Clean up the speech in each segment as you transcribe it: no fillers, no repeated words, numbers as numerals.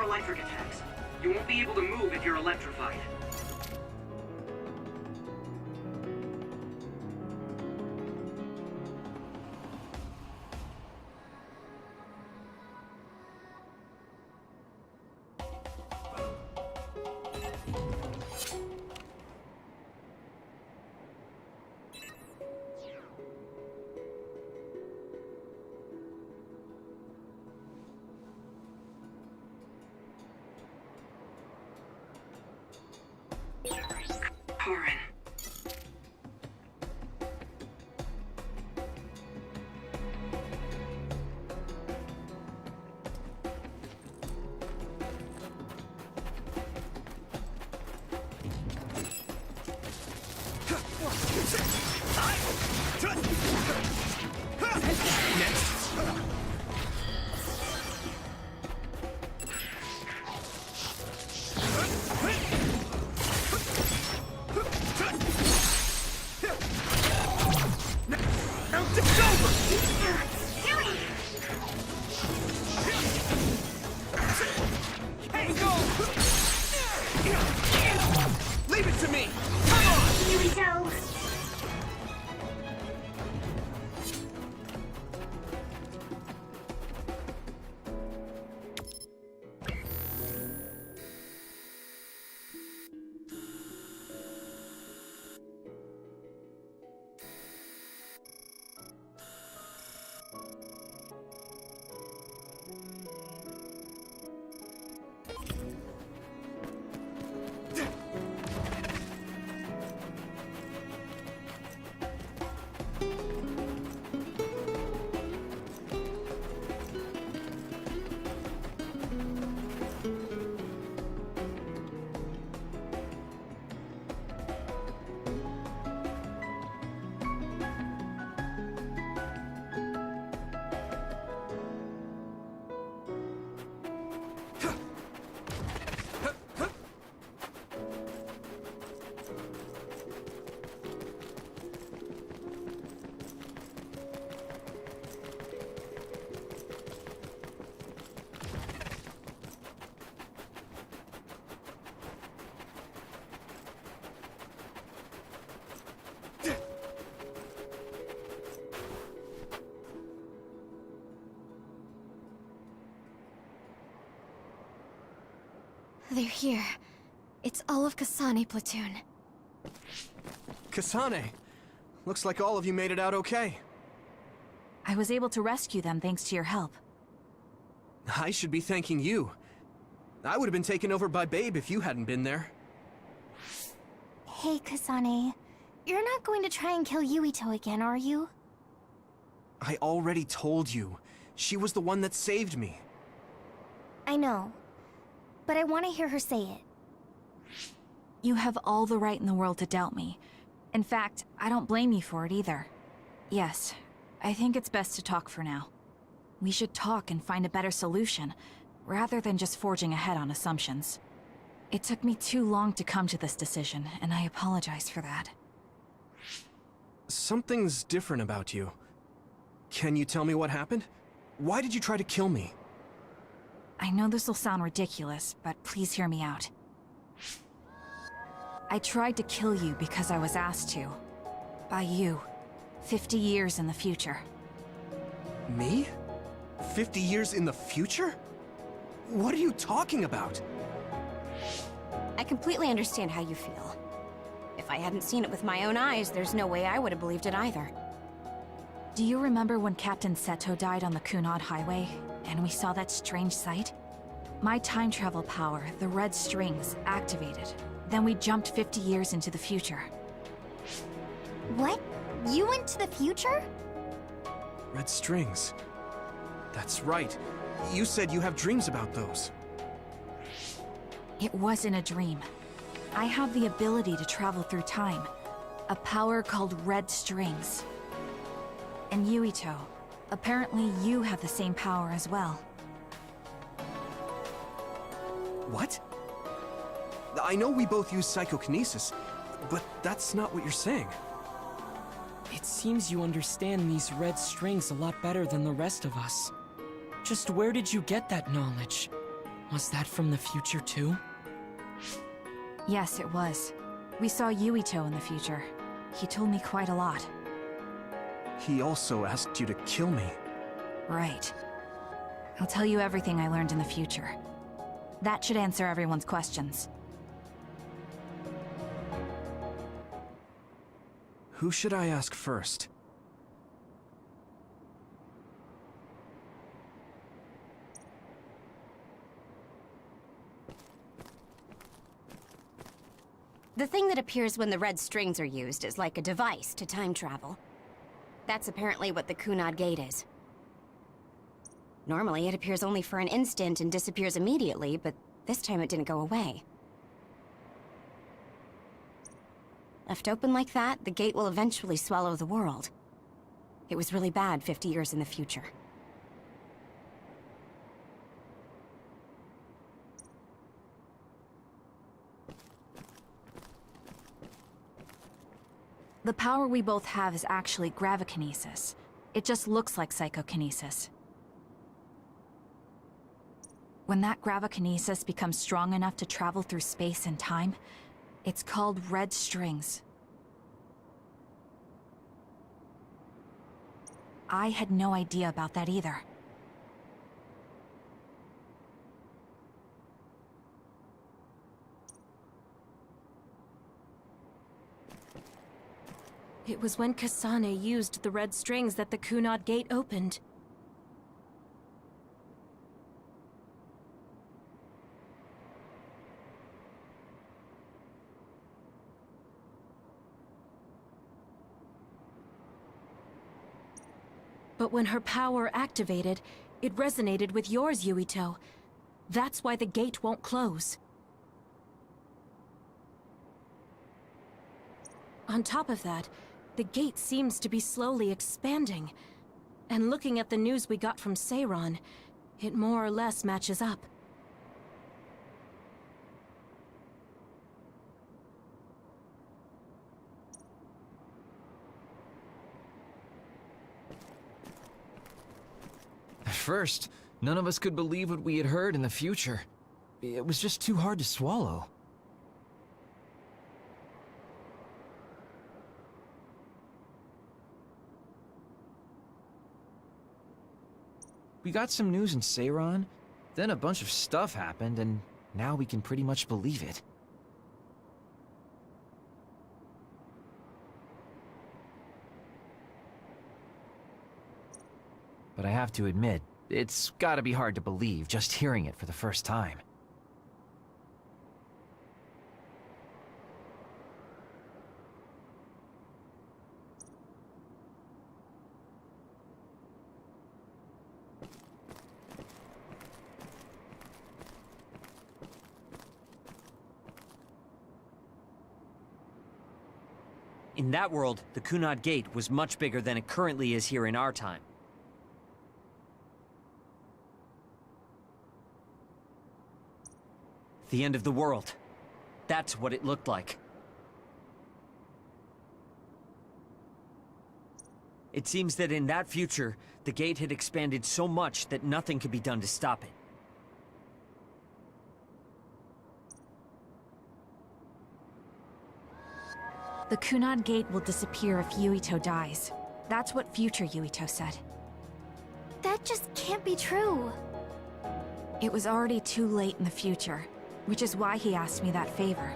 electric attacks. You won't be able to move if you're electrified. They're here. It's all of Kasane platoon. Kasane! Looks like all of you made it out okay. I was able to rescue them thanks to your help. I should be thanking you. I would have been taken over by Babe if you hadn't been there. Hey, Kasane. You're not going to try and kill Yuito again, are you? I already told you. She was the one that saved me. I know. But I want to hear her say it. You have all the right in the world to doubt me. In fact, I don't blame you for it either. Yes, I think it's best to talk for now. We should talk and find a better solution, rather than just forging ahead on assumptions. It took me too long to come to this decision, and I apologize for that. Something's different about you. Can you tell me what happened? Why did you try to kill me? I know this will sound ridiculous, but please hear me out. I tried to kill you because I was asked to. By you. 50 years in the future. Me? 50 years in the future? What are you talking about? I completely understand how you feel. If I hadn't seen it with my own eyes, there's no way I would have believed it either. Do you remember when Captain Seto died on the Kunad Highway, and we saw that strange sight? My time travel power, the red strings, activated. Then we jumped 50 years into the future. What? You went to the future? Red strings. That's right. You said you have dreams about those. It wasn't a dream. I have the ability to travel through time. A power called red strings. And Yuito, apparently you have the same power as well. What? I know we both use psychokinesis, but that's not what you're saying. It seems you understand these red strings a lot better than the rest of us. Just where did you get that knowledge? Was that from the future too? Yes, it was. We saw Yuito in the future. He told me quite a lot. He also asked you to kill me. Right. I'll tell you everything I learned in the future. That should answer everyone's questions. Who should I ask first? The thing that appears when the red strings are used is like a device to time travel. That's apparently what the Kunad Gate is. Normally, it appears only for an instant and disappears immediately, but this time it didn't go away. Left open like that, the gate will eventually swallow the world. It was really bad 50 years in the future. The power we both have is actually gravikinesis. It just looks like psychokinesis. When that gravikinesis becomes strong enough to travel through space and time, it's called red strings. I had no idea about that either. It was when Kasane used the red strings that the Kunad Gate opened. But when her power activated, it resonated with yours, Yuito. That's why the gate won't close. On top of that, the gate seems to be slowly expanding. And looking at the news we got from Seiran, it more or less matches up. At first, none of us could believe what we had heard in the future. It was just too hard to swallow. We got some news in Seiran, then a bunch of stuff happened, and now we can pretty much believe it. But I have to admit, it's gotta be hard to believe just hearing it for the first time. In that world, the Kunad Gate was much bigger than it currently is here in our time. The end of the world. That's what it looked like. It seems that in that future, the gate had expanded so much that nothing could be done to stop it. The Kunad Gate will disappear if Yuito dies. That's what future Yuito said. That just can't be true. It was already too late in the future, which is why he asked me that favor.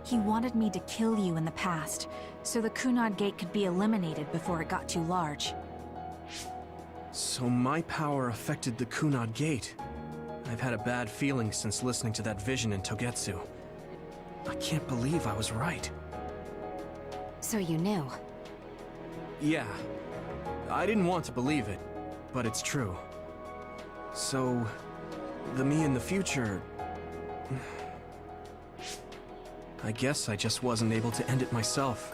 He wanted me to kill you in the past, so the Kunad Gate could be eliminated before it got too large. So my power affected the Kunad Gate. I've had a bad feeling since listening to that vision in Togetsu. I can't believe I was right. So you knew. Yeah. I didn't want to believe it, but it's true. So, the me in the future... I guess I just wasn't able to end it myself.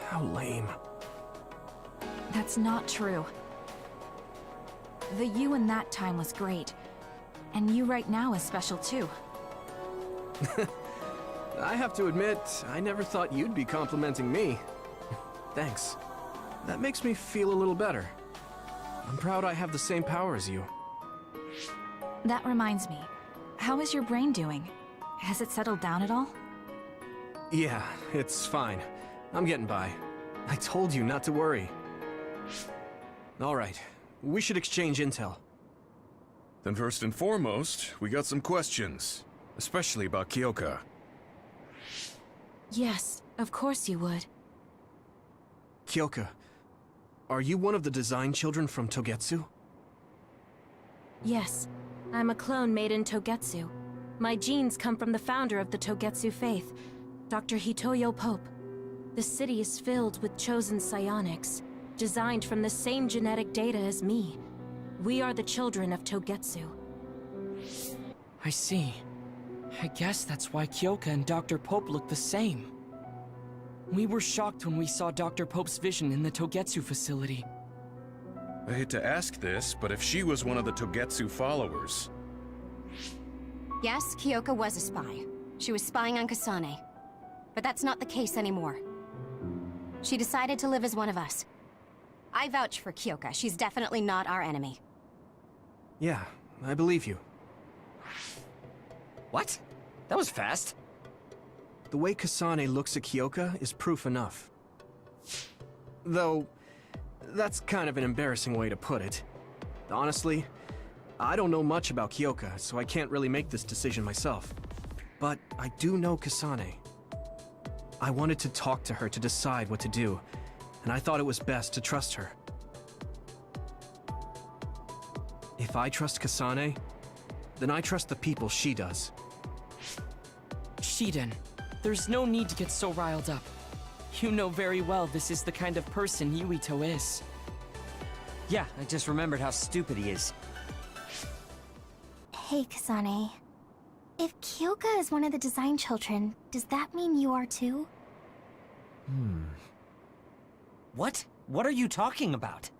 How lame. That's not true. The you in that time was great, and you right now is special too. I have to admit, I never thought you'd be complimenting me. Thanks. That makes me feel a little better. I'm proud I have the same power as you. That reminds me. How is your brain doing? Has it settled down at all? Yeah, it's fine. I'm getting by. I told you not to worry. Alright, we should exchange intel. Then first and foremost, we got some questions. Especially about Kyoka. Yes, of course you would. Kyoka, are you one of the design children from Togetsu? Yes, I'm a clone made in Togetsu. My genes come from the founder of the Togetsu faith, Dr. Hitoyo Pope. The city is filled with chosen psionics, designed from the same genetic data as me. We are the children of Togetsu. I see. I guess that's why Kyoka and Dr. Pope look the same. We were shocked when we saw Dr. Pope's vision in the Togetsu facility. I hate to ask this, but if she was one of the Togetsu followers... Yes, Kyoka was a spy. She was spying on Kasane. But that's not the case anymore. She decided to live as one of us. I vouch for Kyoka. She's definitely not our enemy. Yeah, I believe you. What? That was fast. The way Kasane looks at Kyoka is proof enough. Though, that's kind of an embarrassing way to put it. Honestly, I don't know much about Kyoka, so I can't really make this decision myself. But I do know Kasane. I wanted to talk to her to decide what to do, and I thought it was best to trust her. If I trust Kasane, then I trust the people she does. Shiden, there's no need to get so riled up. You know very well this is the kind of person Yuito is. Yeah, I just remembered how stupid he is. Hey, Kasane. If Kyoka is one of the design children, does that mean you are too? What? What are you talking about?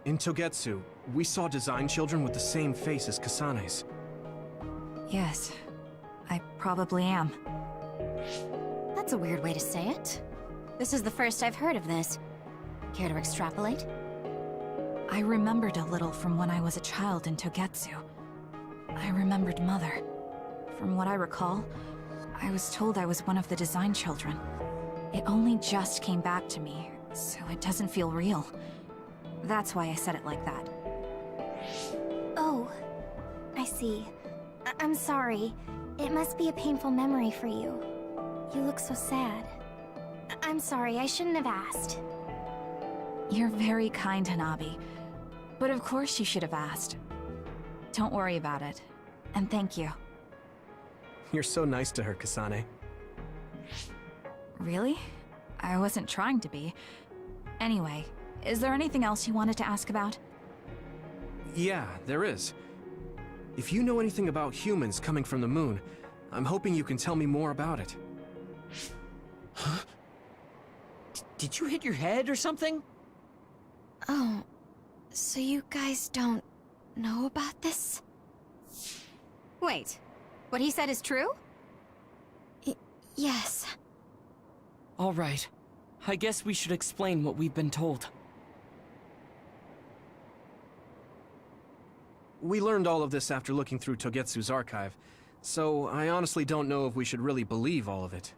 In Togetsu, we saw design children with the same face as Kasane's. Yes, I probably am. That's a weird way to say it. This is the first I've heard of this. Care to extrapolate? I remembered a little from when I was a child in Togetsu. I remembered Mother. From what I recall, I was told I was one of the design children. It only just came back to me, so it doesn't feel real. That's why I said it like that. Oh, I see. I'm sorry. It must be a painful memory for you. You look so sad. I'm sorry, I shouldn't have asked. You're very kind, Hanabi. But of course you should have asked. Don't worry about it. And thank you. You're so nice to her, Kasane. Really? I wasn't trying to be. Anyway, is there anything else you wanted to ask about? Yeah, there is. If you know anything about humans coming from the moon, I'm hoping you can tell me more about it. Huh? Did you hit your head or something? Oh, so you guys don't know about this? Wait, what he said is true? Yes. All right. I guess we should explain what we've been told. We learned all of this after looking through Togetsu's archive, so I honestly don't know if we should really believe all of it.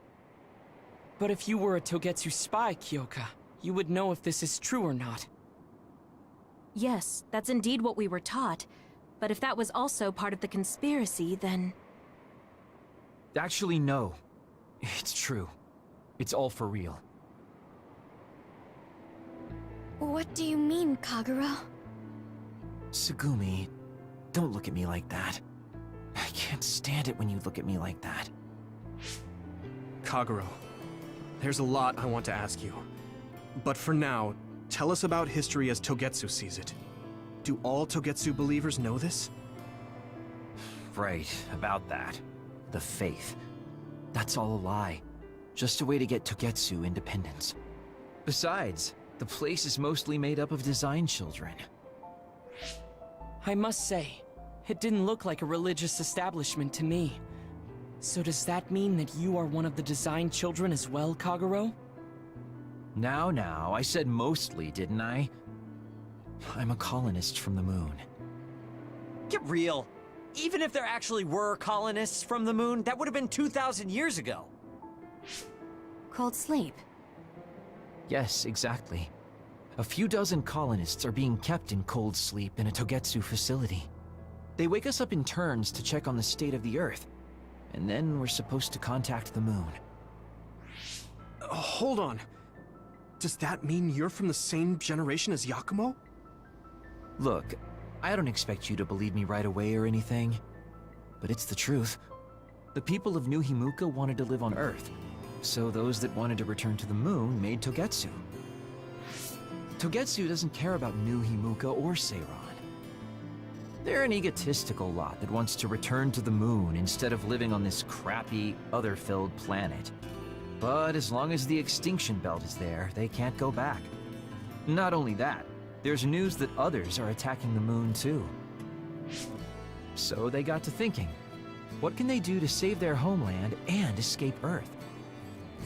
But if you were a Togetsu spy, Kyoka, you would know if this is true or not. Yes, that's indeed what we were taught. But if that was also part of the conspiracy, then... Actually, no. It's true. It's all for real. What do you mean, Kagura? Tsugumi, don't look at me like that. I can't stand it when you look at me like that. Kaguro, there's a lot I want to ask you. But for now, tell us about history as Togetsu sees it. Do all Togetsu believers know this? Right, about that. The faith. That's all a lie. Just a way to get Togetsu independence. Besides, the place is mostly made up of design children. I must say, it didn't look like a religious establishment to me. So does that mean that you are one of the design children as well, Kaguro? Now, I said mostly, didn't I? I'm a colonist from the moon. Get real. Even if there actually were colonists from the moon, that would have been 2,000 years ago. Cold sleep. Yes, exactly. A few dozen colonists are being kept in cold sleep in a Togetsu facility. They wake us up in turns to check on the state of the Earth, and then we're supposed to contact the moon. Hold on. Does that mean you're from the same generation as Yakumo? Look, I don't expect you to believe me right away or anything, but it's the truth. The people of New Himuka wanted to live on Earth, so those that wanted to return to the moon made Togetsu. Togetsu doesn't care about New Himuka or Seiran. They're an egotistical lot that wants to return to the moon instead of living on this crappy, other-filled planet. But as long as the extinction belt is there, they can't go back. Not only that, there's news that others are attacking the moon too. So they got to thinking, what can they do to save their homeland and escape Earth?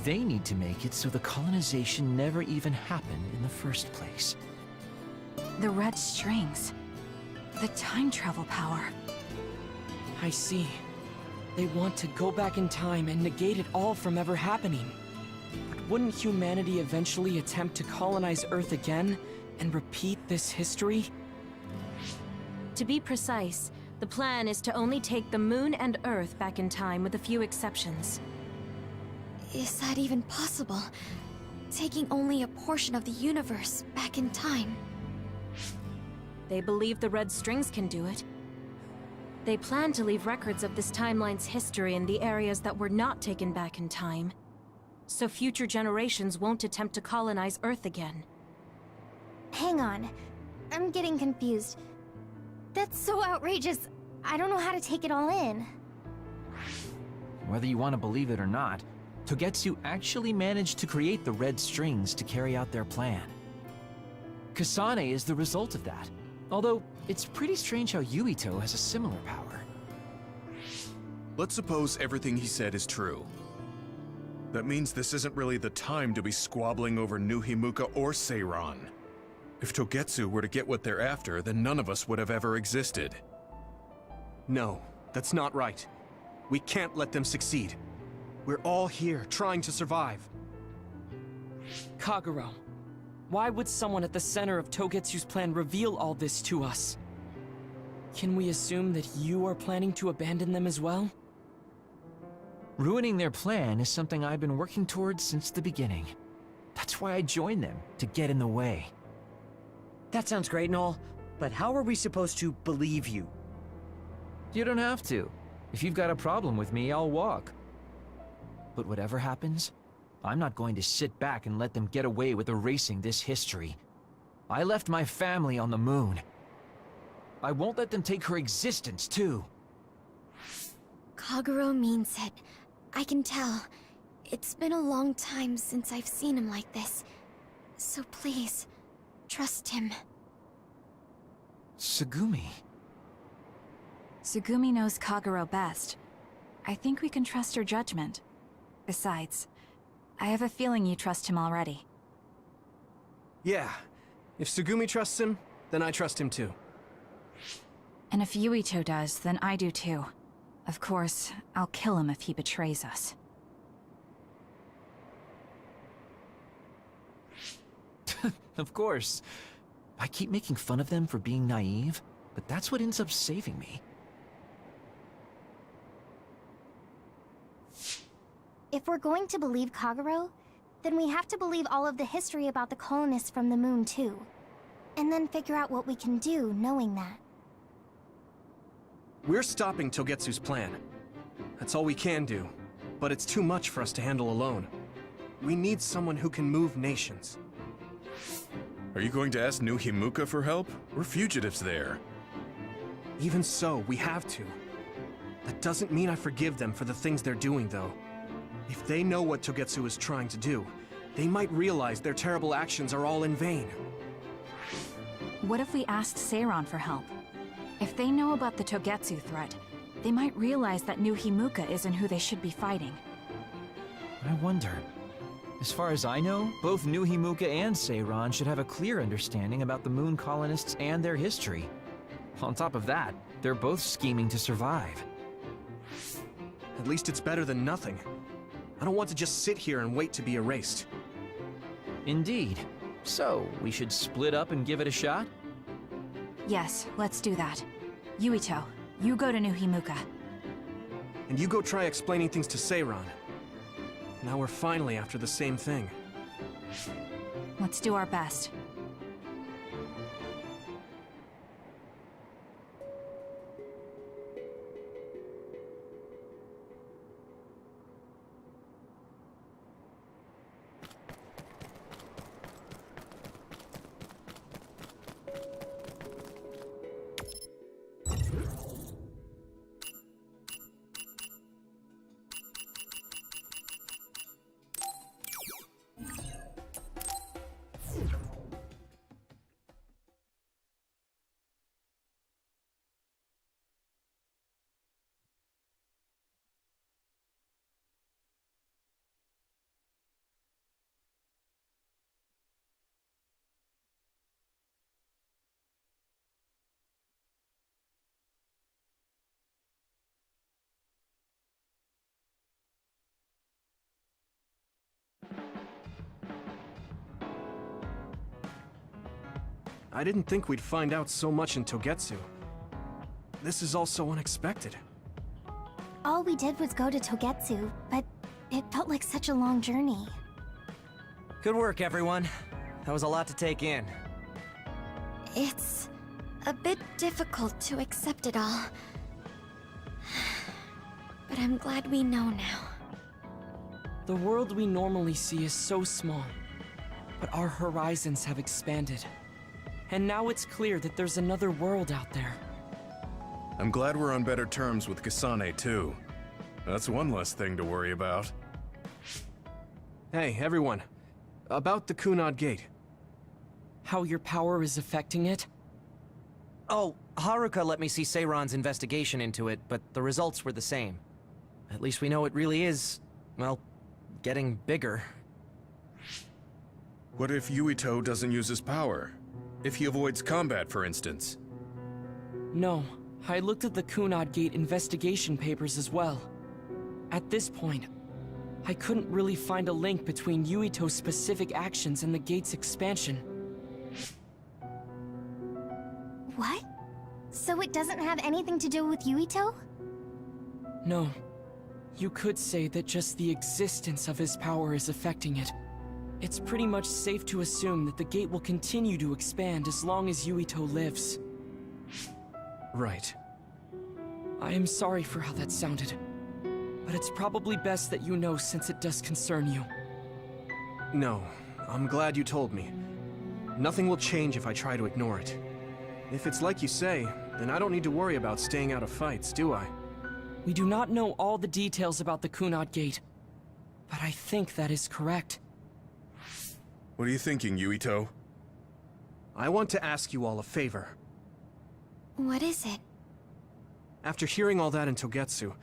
They need to make it so the colonization never even happened in the first place. The red strings. The time travel power. I see. They want to go back in time and negate it all from ever happening. But wouldn't humanity eventually attempt to colonize Earth again and repeat this history? To be precise, the plan is to only take the moon and Earth back in time with a few exceptions. Is that even possible? Taking only a portion of the universe back in time? They believe the red strings can do it. They plan to leave records of this timeline's history in the areas that were not taken back in time, so future generations won't attempt to colonize Earth again. Hang on. I'm getting confused. That's so outrageous. I don't know how to take it all in. Whether you want to believe it or not, Togetsu actually managed to create the red strings to carry out their plan. Kasane is the result of that, although it's pretty strange how Yuito has a similar power. Let's suppose everything he said is true. That means this isn't really the time to be squabbling over New Himuka or Seiran. If Togetsu were to get what they're after, then none of us would have ever existed. No, that's not right. We can't let them succeed. We're all here, trying to survive. Kagero, why would someone at the center of Togetsu's plan reveal all this to us? Can we assume that you are planning to abandon them as well? Ruining their plan is something I've been working towards since the beginning. That's why I joined them, to get in the way. That sounds great and all, but how are we supposed to believe you? You don't have to. If you've got a problem with me, I'll walk. But whatever happens, I'm not going to sit back and let them get away with erasing this history. I left my family on the moon. I won't let them take her existence, too. Kagero means it. I can tell. It's been a long time since I've seen him like this. So please, trust him. Tsugumi. Tsugumi knows Kagero best. I think we can trust her judgment. Besides, I have a feeling you trust him already. Yeah. If Tsugumi trusts him, then I trust him too. And if Yuito does, then I do too. Of course, I'll kill him if he betrays us. Of course. I keep making fun of them for being naive, but that's what ends up saving me. If we're going to believe Kagero, then we have to believe all of the history about the colonists from the moon too. And then figure out what we can do knowing that. We're stopping Togetsu's plan. That's all we can do. But it's too much for us to handle alone. We need someone who can move nations. Are you going to ask New Himuka for help? We're fugitives there. Even so, we have to. That doesn't mean I forgive them for the things they're doing, though. If they know what Togetsu is trying to do, they might realize their terrible actions are all in vain. What if we asked Seiran for help? If they know about the Togetsu threat, they might realize that New Himuka isn't who they should be fighting. I wonder. As far as I know, both New Himuka and Seiran should have a clear understanding about the moon colonists and their history. On top of that, they're both scheming to survive. At least it's better than nothing. I don't want to just sit here and wait to be erased. Indeed. So, we should split up and give it a shot? Yes, let's do that. Yuito, you go to New Himuka. And you go try explaining things to Seiran. Now we're finally after the same thing. Let's do our best. I didn't think we'd find out so much in Togetsu. This is all so unexpected. All we did was go to Togetsu, but it felt like such a long journey. Good work, everyone. That was a lot to take in. It's a bit difficult to accept it all. But I'm glad we know now. The world we normally see is so small, but our horizons have expanded. And now it's clear that there's another world out there. I'm glad we're on better terms with Kasane, too. That's one less thing to worry about. Hey, everyone. About the Kunad Gate. How your power is affecting it? Oh, Haruka let me see Seiran's investigation into it, but the results were the same. At least we know it really is, well, getting bigger. What if Yuito doesn't use his power? If he avoids combat, for instance? No, I looked at the Kunad Gate investigation papers as well. At this point, I couldn't really find a link between Yuito's specific actions and the gate's expansion. What? So it doesn't have anything to do with Yuito? No. You could say that just the existence of his power is affecting it. It's pretty much safe to assume that the gate will continue to expand as long as Yuito lives. Right. I am sorry for how that sounded, but it's probably best that you know since it does concern you. No, I'm glad you told me. Nothing will change if I try to ignore it. If it's like you say, then I don't need to worry about staying out of fights, do I? We do not know all the details about the Kunad Gate, but I think that is correct. What are you thinking, Yuito? I want to ask you all a favor. What is it? After hearing all that in Togetsu,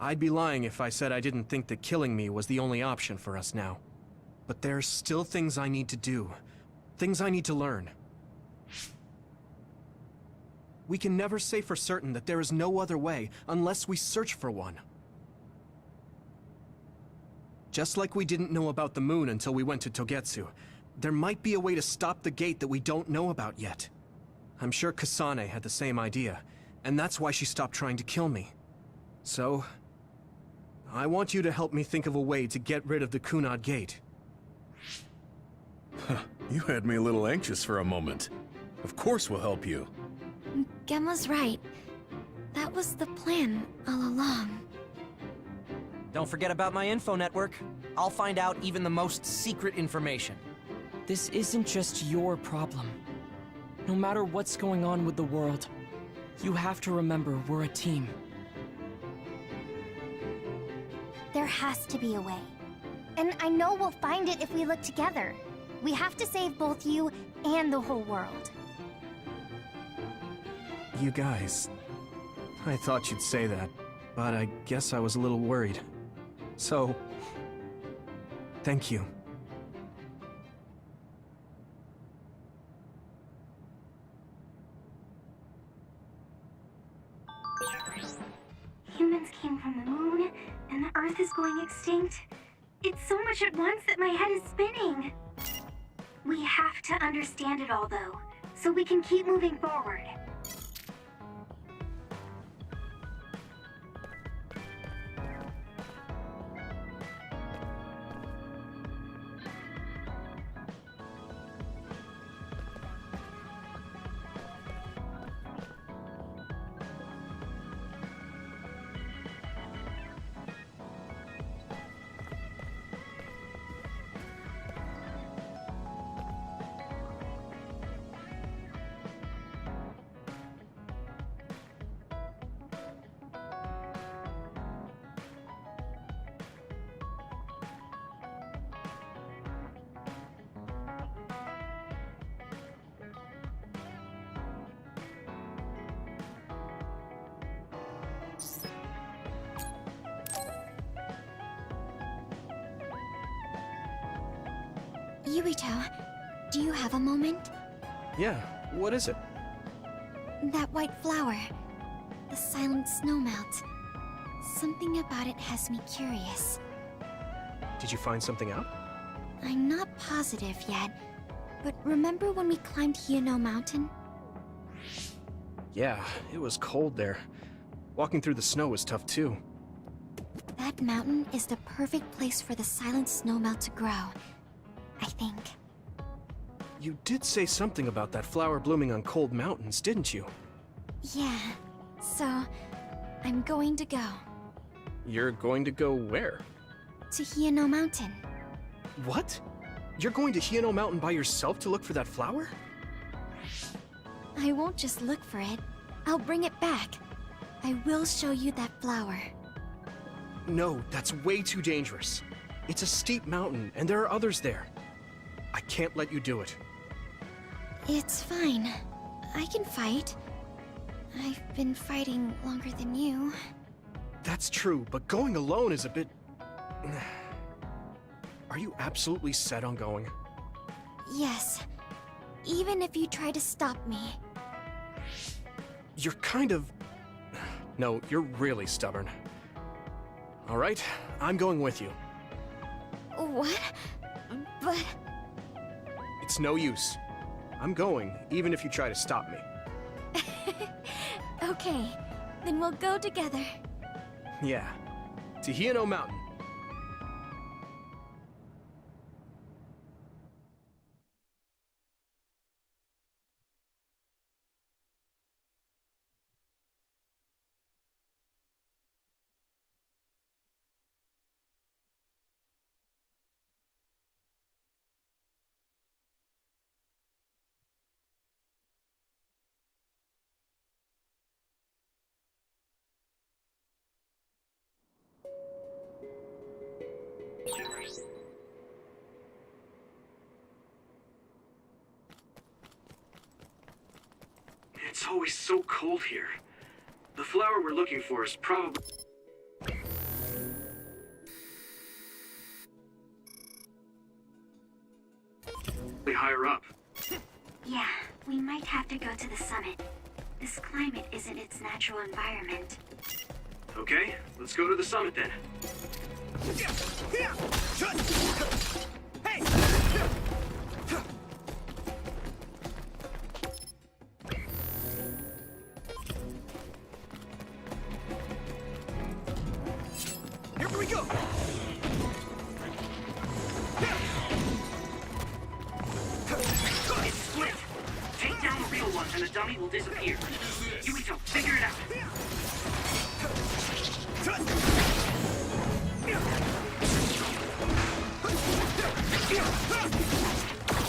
I'd be lying if I said I didn't think that killing me was the only option for us now. But there's still things I need to do. Things I need to learn. We can never say for certain that there is no other way unless we search for one. Just like we didn't know about the moon until we went to Togetsu, there might be a way to stop the gate that we don't know about yet. I'm sure Kasane had the same idea, and that's why she stopped trying to kill me. So, I want you to help me think of a way to get rid of the Kunad Gate. You had me a little anxious for a moment. Of course we'll help you. Gemma's right. That was the plan all along. Don't forget about my info network. I'll find out even the most secret information. This isn't just your problem. No matter what's going on with the world, you have to remember we're a team. There has to be a way. And I know we'll find it if we look together. We have to save both you and the whole world. You guys... I thought you'd say that, but I guess I was a little worried. So... thank you. instinct. It's so much at once that my head is spinning. We have to understand it all, though, so we can keep moving forward. Yurito, do you have a moment? Yeah, what is it? That white flower. The silent snowmelt. Something about it has me curious. Did you find something out? I'm not positive yet, but remember when we climbed Hino Mountain? Yeah, it was cold there. Walking through the snow was tough too. That mountain is the perfect place for the silent snowmelt to grow, I think. You did say something about that flower blooming on cold mountains, didn't you? Yeah, so I'm going to go. You're going to go where? To Hino Mountain. What? You're going to Hino Mountain by yourself to look for that flower? I won't just look for it. I'll bring it back. I will show you that flower. No, that's way too dangerous. It's a steep mountain, and there are others there. I can't let you do it. It's fine. I can fight. I've been fighting longer than you. That's true, but going alone is a bit... Are you absolutely set on going? Yes. Even if you try to stop me. You're kind of... No, you're really stubborn. Alright, I'm going with you. What? But... It's no use. I'm going, even if you try to stop me. Okay, then we'll go together. Yeah, to Hino Mountain. It's always so cold here. The flower we're looking for is probably... higher up. Yeah, we might have to go to the summit. This climate isn't its natural environment. Okay, let's go to the summit then. Here we go! It's split! Take down the real one and the dummy will disappear. Yurito, figure it out!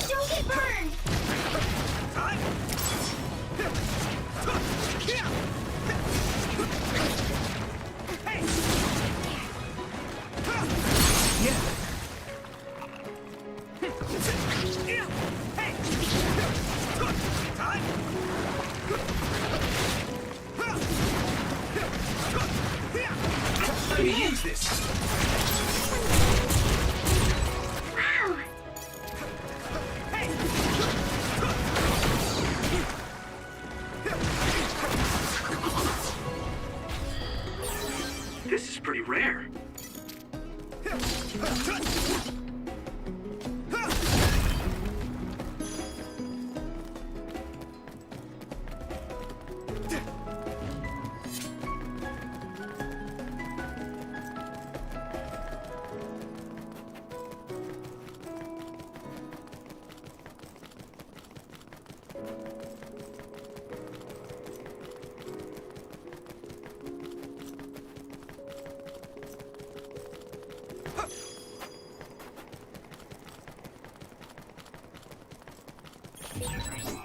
Don't get burned! Let me use this! Wow! This is pretty rare.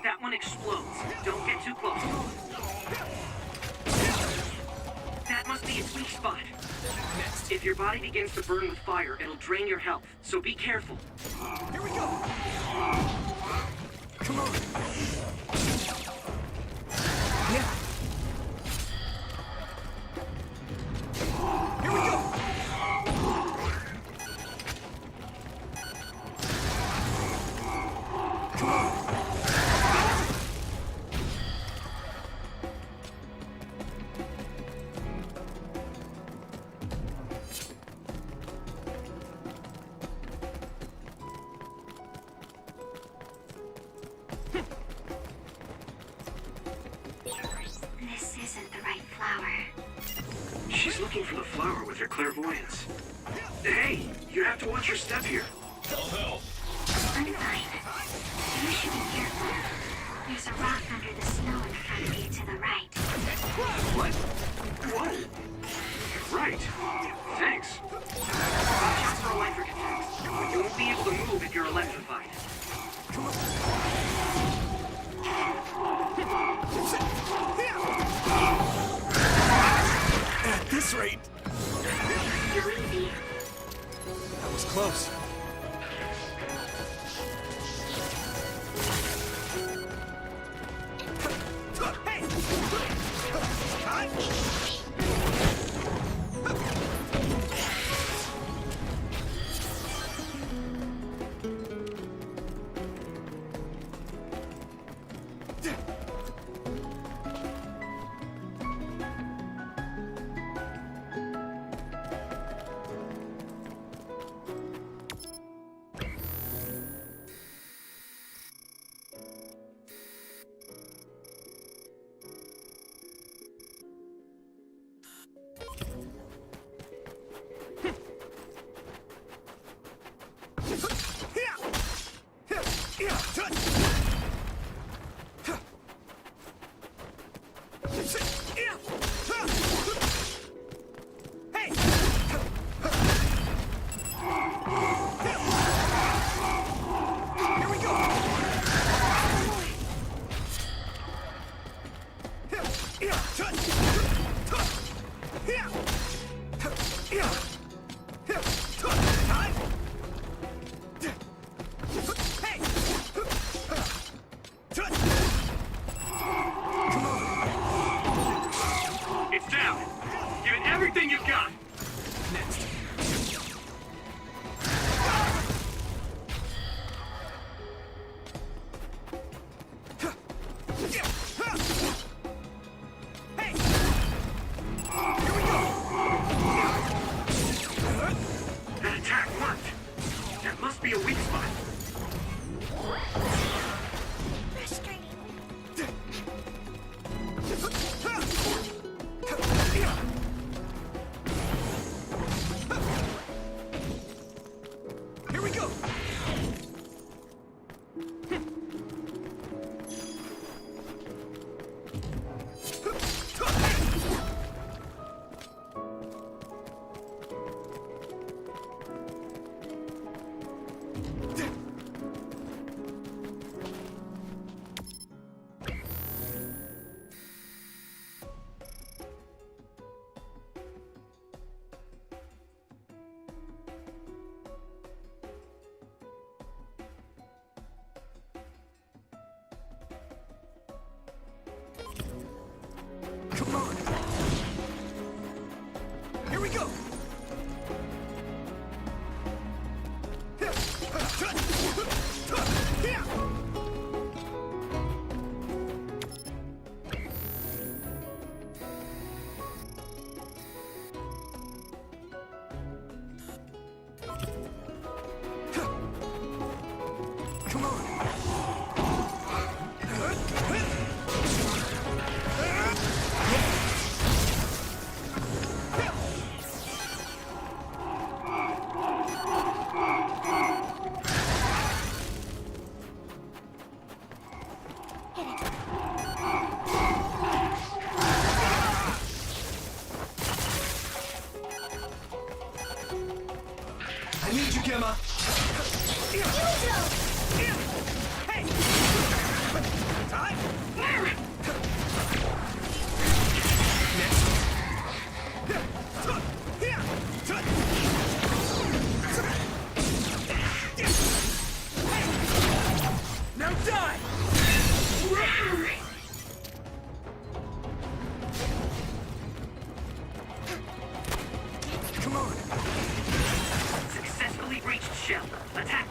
That one explodes. Don't get too close. That must be its weak spot. If your body begins to burn with fire, it'll drain your health, so be careful. Here we go! Come on! Yeah! Here we go! Come on! This isn't the right flower. She's looking for the flower with her clairvoyance. Hey, you have to watch your step here. I'm fine. You should be careful. There's a rock under the snow in front of you to the right. What? Whoa. Right. Thanks. Watch out for electric attacks. You won't be able to move if you're electrified. At this rate! You're easy. That was close. It's down. Give it everything you've got. Next. That attack worked. That must be a weak spot. Here we go! Come on! Here we go! Come on! I need you, Gemma!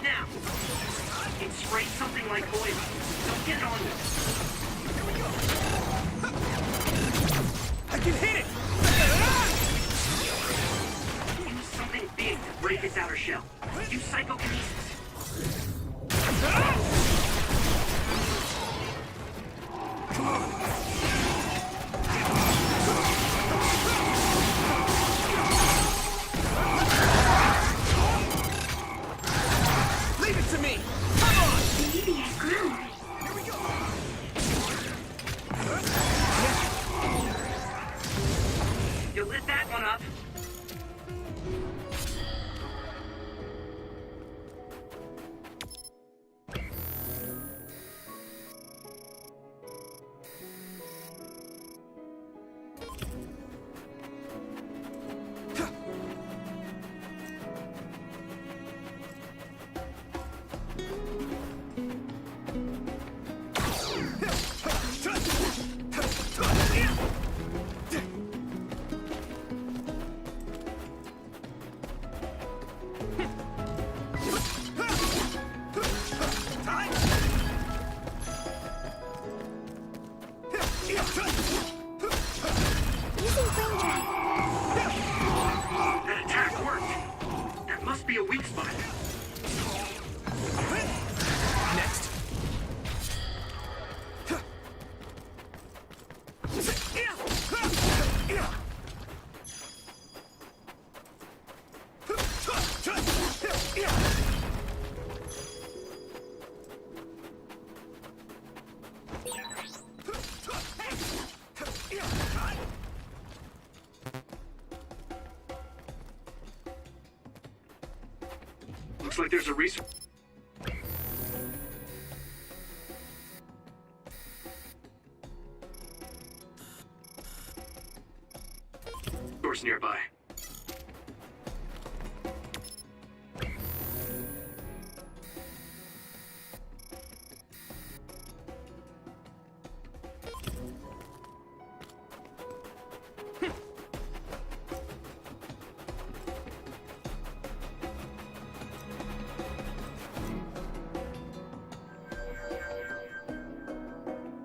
Now! It sprays something like oil. Don't get it on you. I can hit it! Use something big to break its outer shell. Use psychokinesis. Leave it to me! Come on! Maybe I grew. Here we go! You lit that one up. That attack worked. That must be a weak spot. Next. Looks like there's a resource. Nearby.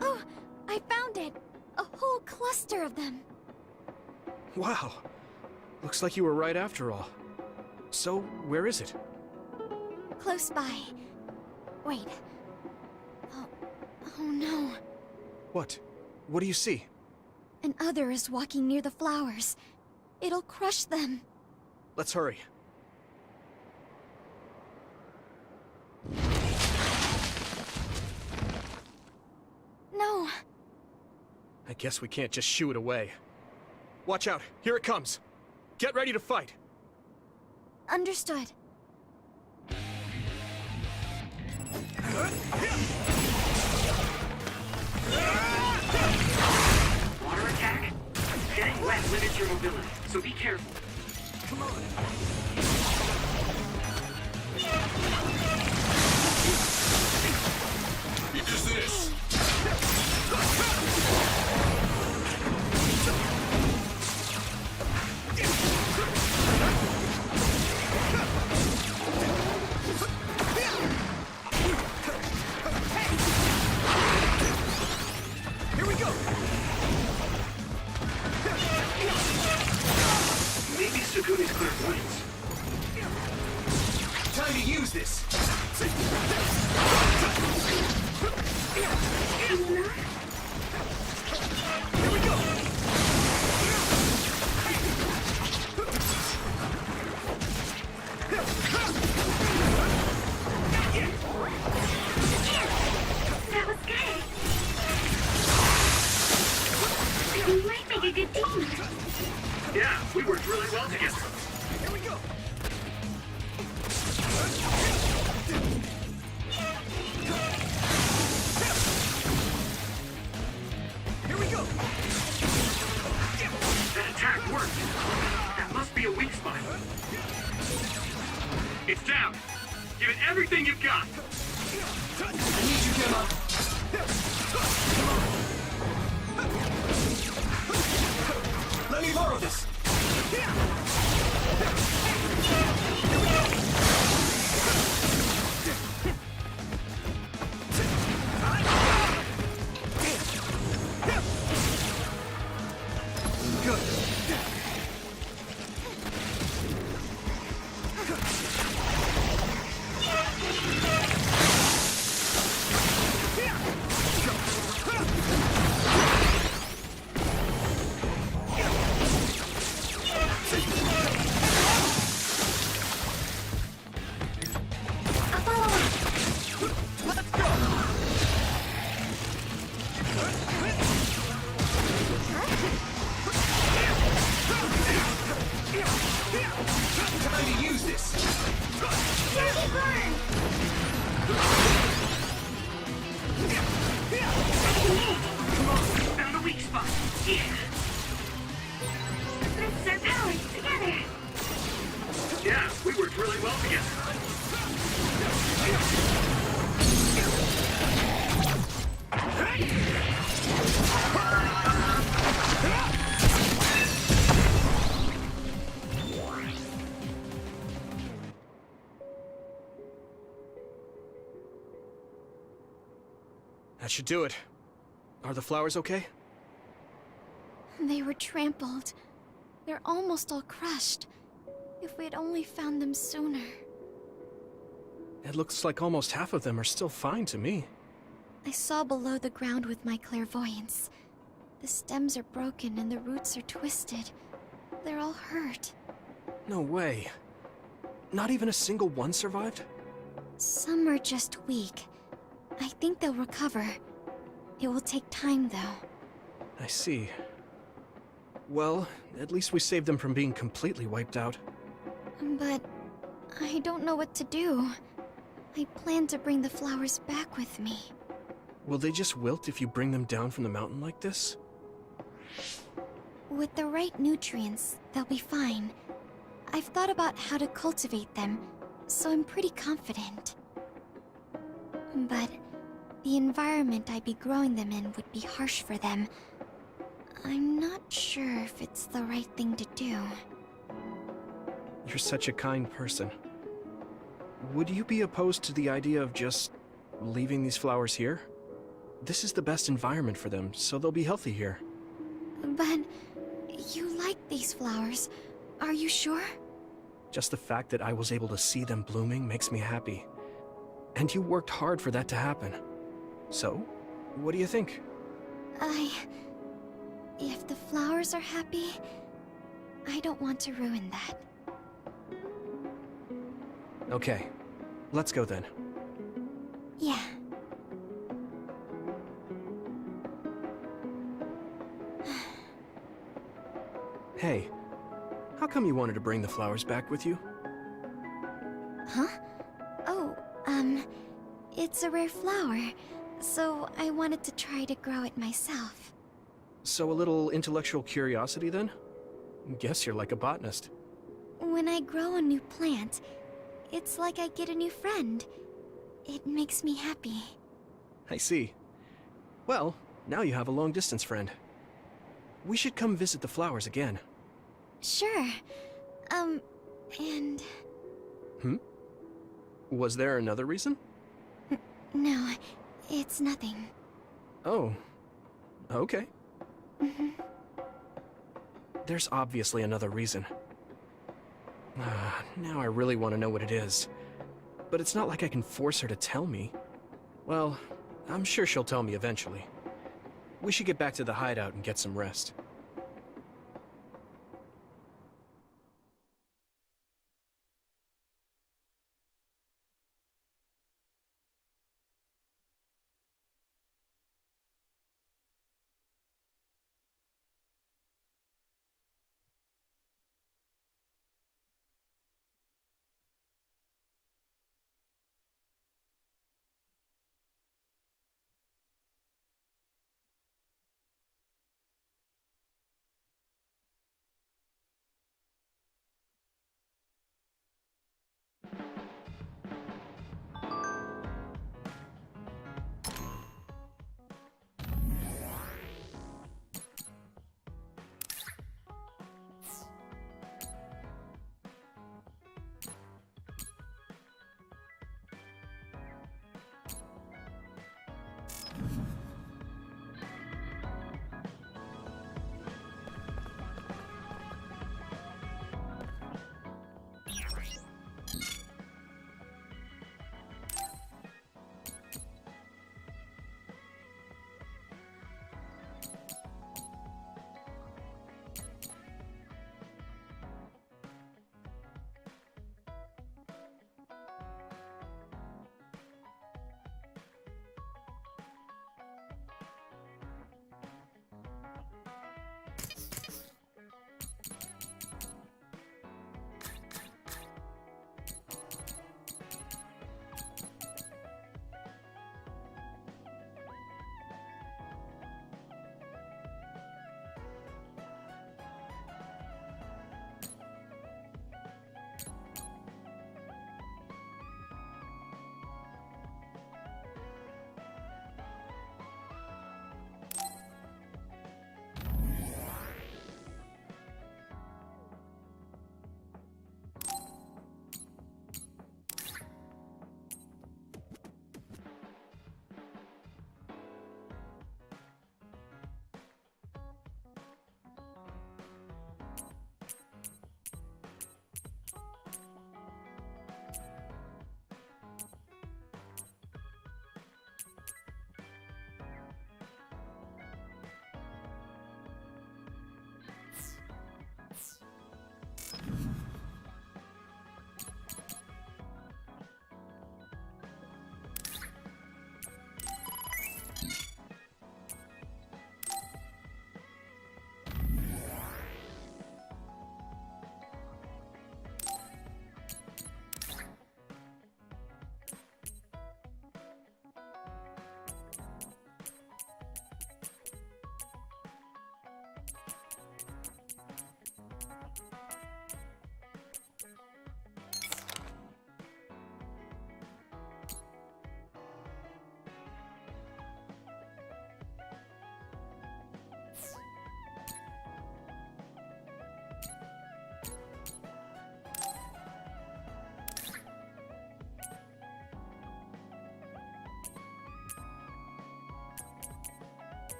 Oh, I found it! A whole cluster of them. Wow. Looks like you were right after all. So, where is it? Close by. Wait. Oh no. What? What do you see? An other is walking near the flowers. It'll crush them. Let's hurry. No. I guess we can't just shoo it away. Watch out, here it comes. Get ready to fight. Understood. Water attack? Getting wet limits your mobility, so be careful. Come on. What is this? Here we go. Maybe Sugumi's clairvoyance. Time to use this. Here we go. That was good. We might make a good team. Yeah, we worked really well together. Here we go. Here we go. That attack worked. That must be a weak spot. It's down. Give it everything you've got. I need you, Gemma. Let me borrow this. Here we go. That should do it. Are the flowers okay? They were trampled. They're almost all crushed. If we'd only found them sooner. It looks like almost half of them are still fine to me. I saw below the ground with my clairvoyance. The stems are broken and the roots are twisted. They're all hurt. No way. Not even a single one survived? Some are just weak. I think they'll recover. It will take time, though. I see. Well, at least we saved them from being completely wiped out. But I don't know what to do. I plan to bring the flowers back with me. Will they just wilt if you bring them down from the mountain like this? With the right nutrients, they'll be fine. I've thought about how to cultivate them, so I'm pretty confident. But the environment I'd be growing them in would be harsh for them. I'm not sure if it's the right thing to do. You're such a kind person. Would you be opposed to the idea of just leaving these flowers here? This is the best environment for them, so they'll be healthy here. But you like these flowers, are you sure? Just the fact that I was able to see them blooming makes me happy. And you worked hard for that to happen. So, what do you think? If the flowers are happy, I don't want to ruin that. Okay, let's go then. Yeah. Hey, how come you wanted to bring the flowers back with you? Huh? Oh, it's a rare flower, so I wanted to try to grow it myself. So a little intellectual curiosity then? Guess you're like a botanist. When I grow a new plant, it's like I get a new friend. It makes me happy. I see. Well, now you have a long-distance friend. We should come visit the flowers again. Sure. And... Was there another reason? No, it's nothing. Oh. Okay. Mhm. There's obviously another reason. Now I really want to know what it is. But it's not like I can force her to tell me. Well, I'm sure she'll tell me eventually. We should get back to the hideout and get some rest.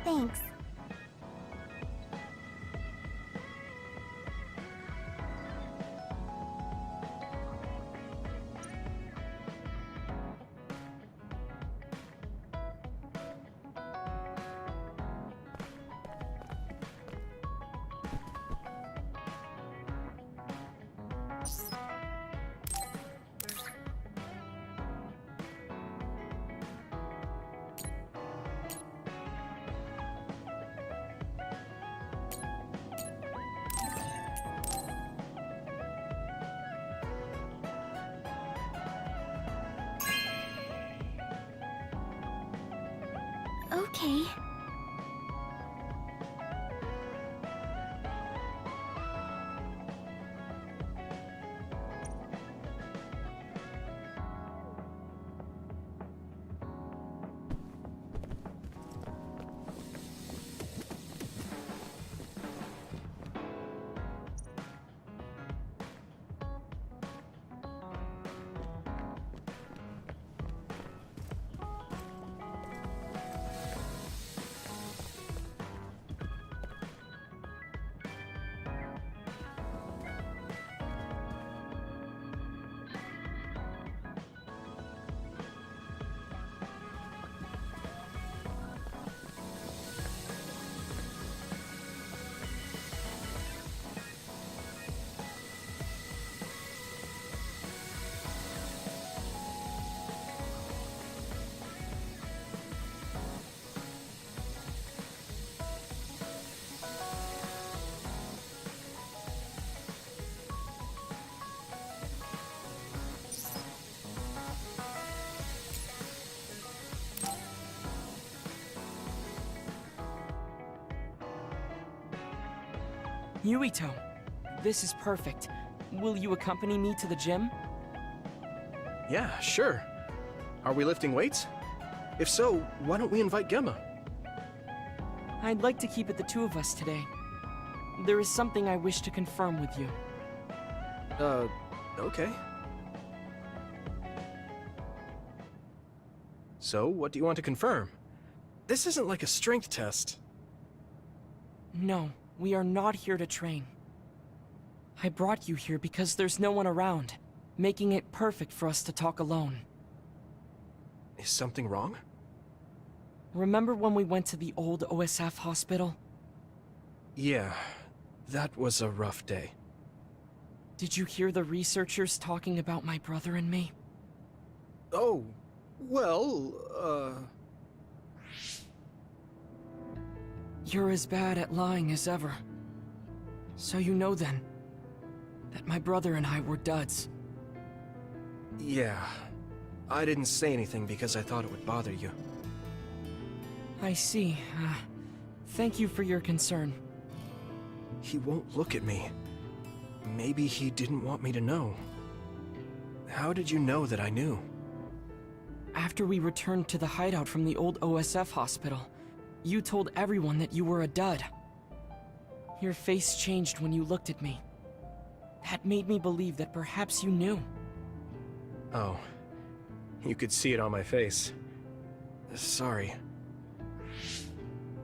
Thanks. Okay. Yuito, this is perfect. Will you accompany me to the gym? Yeah, sure. Are we lifting weights? If so, why don't we invite Gemma? I'd like to keep it the two of us today. There is something I wish to confirm with you. Okay. So, what do you want to confirm? This isn't like a strength test. No, we are not here to train. I brought you here because there's no one around, making it perfect for us to talk alone. Is something wrong? Remember when we went to the old OSF hospital? Yeah, that was a rough day. Did you hear the researchers talking about my brother and me? Oh, well, You're as bad at lying as ever. So you know then, that my brother and I were duds. Yeah. I didn't say anything because I thought it would bother you. I see. Thank you for your concern. He won't look at me. Maybe he didn't want me to know. How did you know that I knew? After we returned to the hideout from the old OSF hospital, you told everyone that you were a dud. Your face changed when you looked at me. That made me believe that perhaps you knew. Oh. You could see it on my face. Sorry.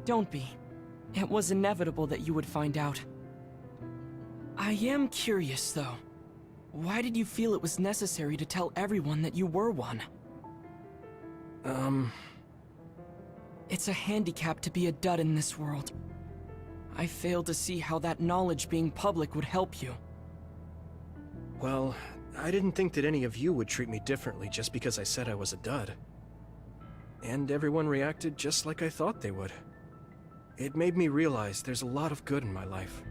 Don't be. It was inevitable that you would find out. I am curious, though. Why did you feel it was necessary to tell everyone that you were one? It's a handicap to be a dud in this world. I fail to see how that knowledge being public would help you. Well, I didn't think that any of you would treat me differently just because I said I was a dud. And everyone reacted just like I thought they would. It made me realize there's a lot of good in my life.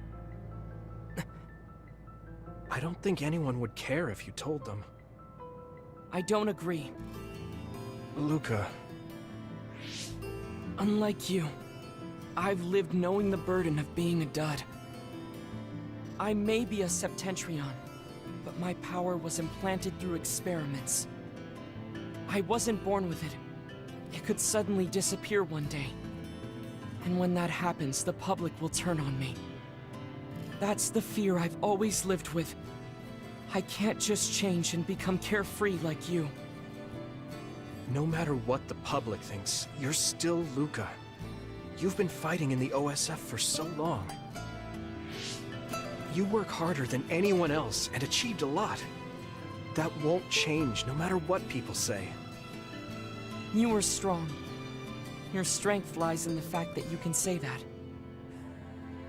I don't think anyone would care if you told them. I don't agree. Luca. Unlike you, I've lived knowing the burden of being a dud. I may be a Septentrion, but my power was implanted through experiments. I wasn't born with it. It could suddenly disappear one day. And when that happens, the public will turn on me. That's the fear I've always lived with. I can't just change and become carefree like you. No matter what the public thinks, you're still Luca. You've been fighting in the OSF for so long. You work harder than anyone else and achieved a lot. That won't change no matter what people say. You are strong. Your strength lies in the fact that you can say that.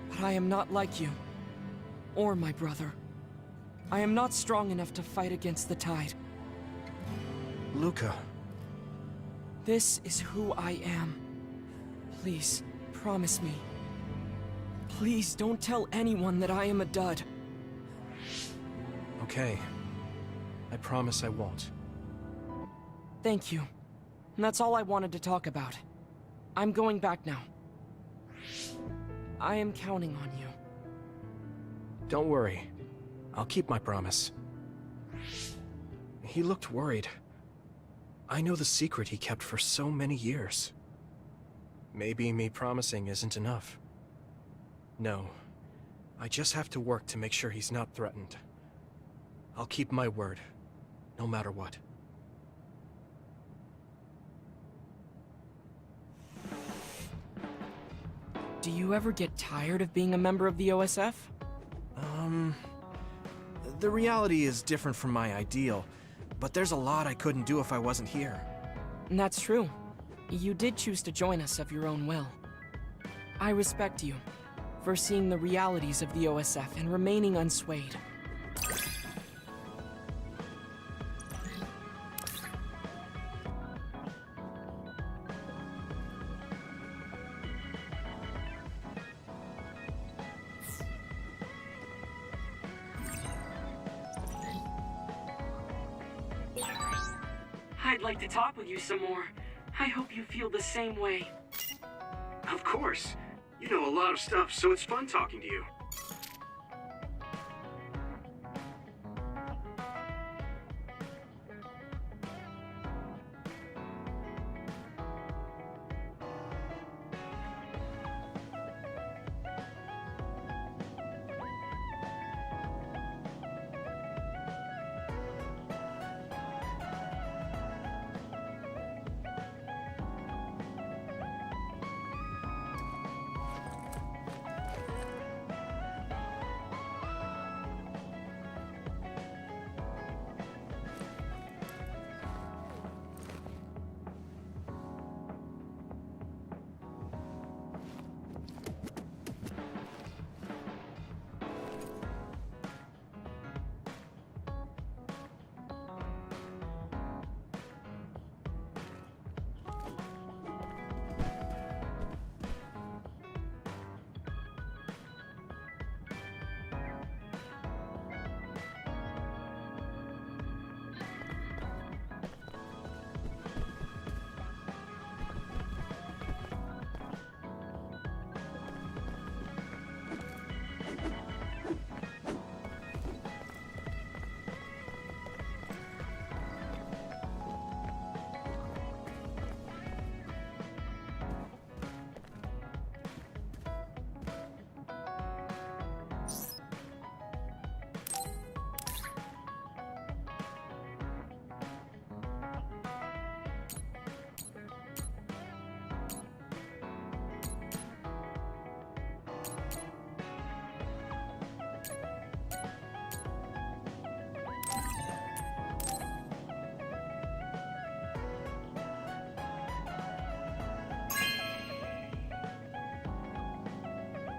But I am not like you. Or my brother. I am not strong enough to fight against the tide. Luca. This is who I am. Please, promise me. Please don't tell anyone that I am a dud. Okay. I promise I won't. Thank you. And that's all I wanted to talk about. I'm going back now. I am counting on you. Don't worry. I'll keep my promise. He looked worried. I know the secret he kept for so many years. Maybe me promising isn't enough. No. I just have to work to make sure he's not threatened. I'll keep my word, no matter what. Do you ever get tired of being a member of the OSF? The reality is different from my ideal, but there's a lot I couldn't do if I wasn't here. And that's true. You did choose to join us of your own will. I respect you for seeing the realities of the OSF and remaining unswayed. I'd like to talk with you some more. I hope you feel the same way. Of course. You know a lot of stuff, so it's fun talking to you.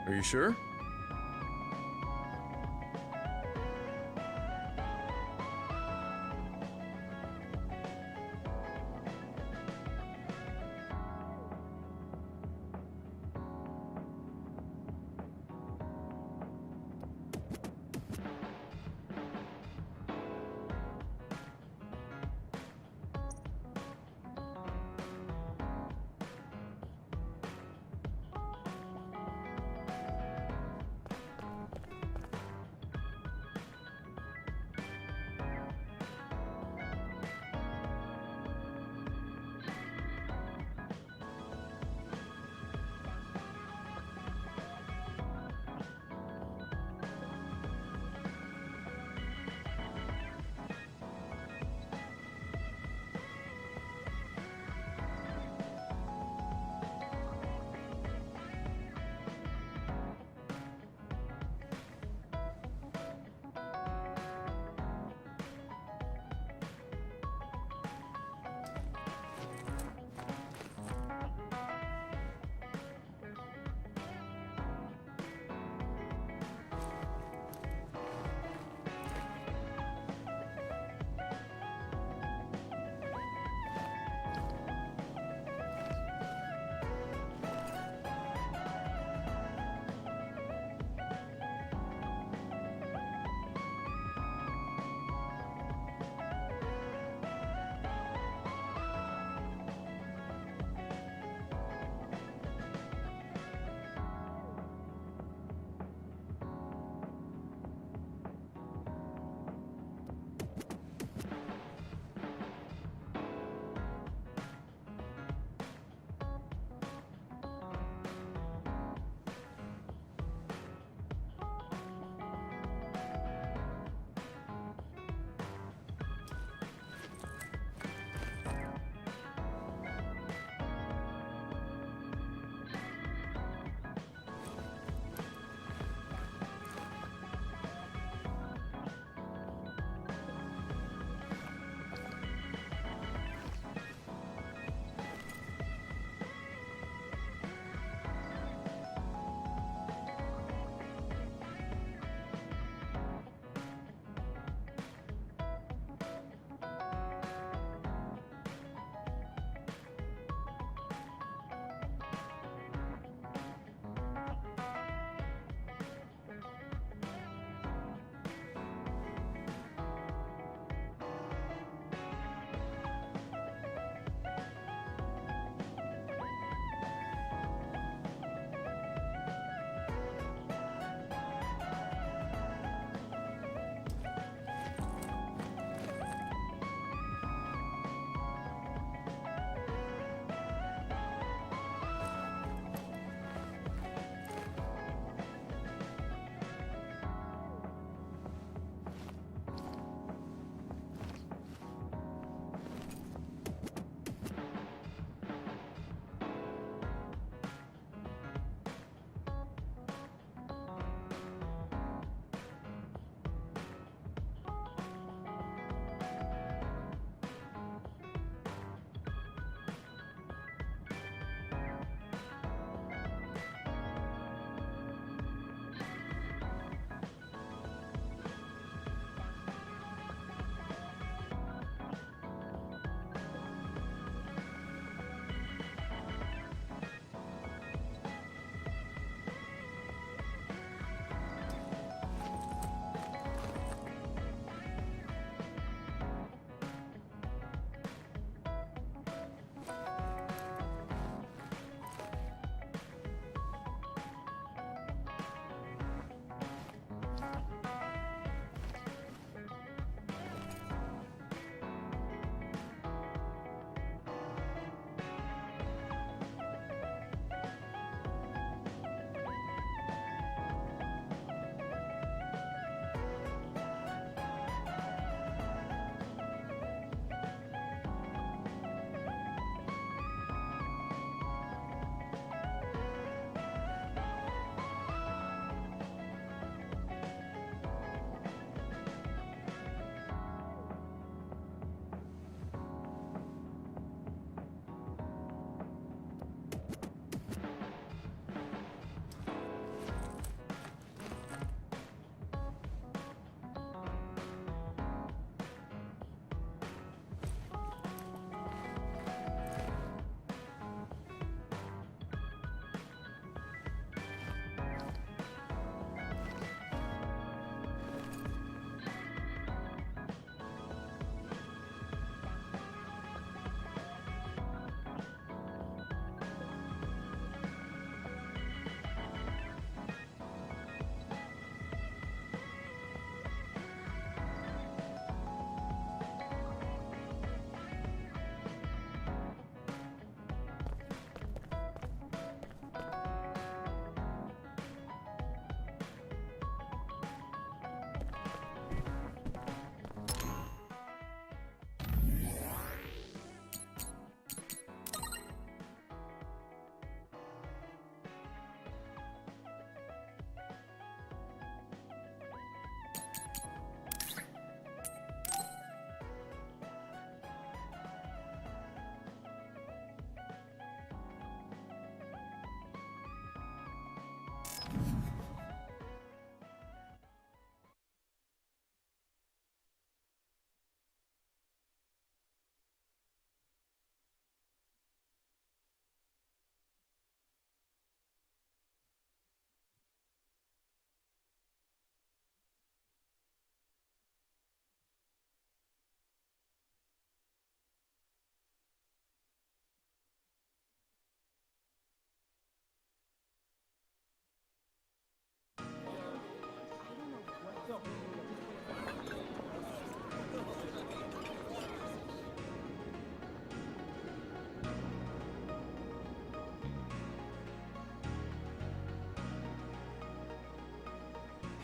Are you sure?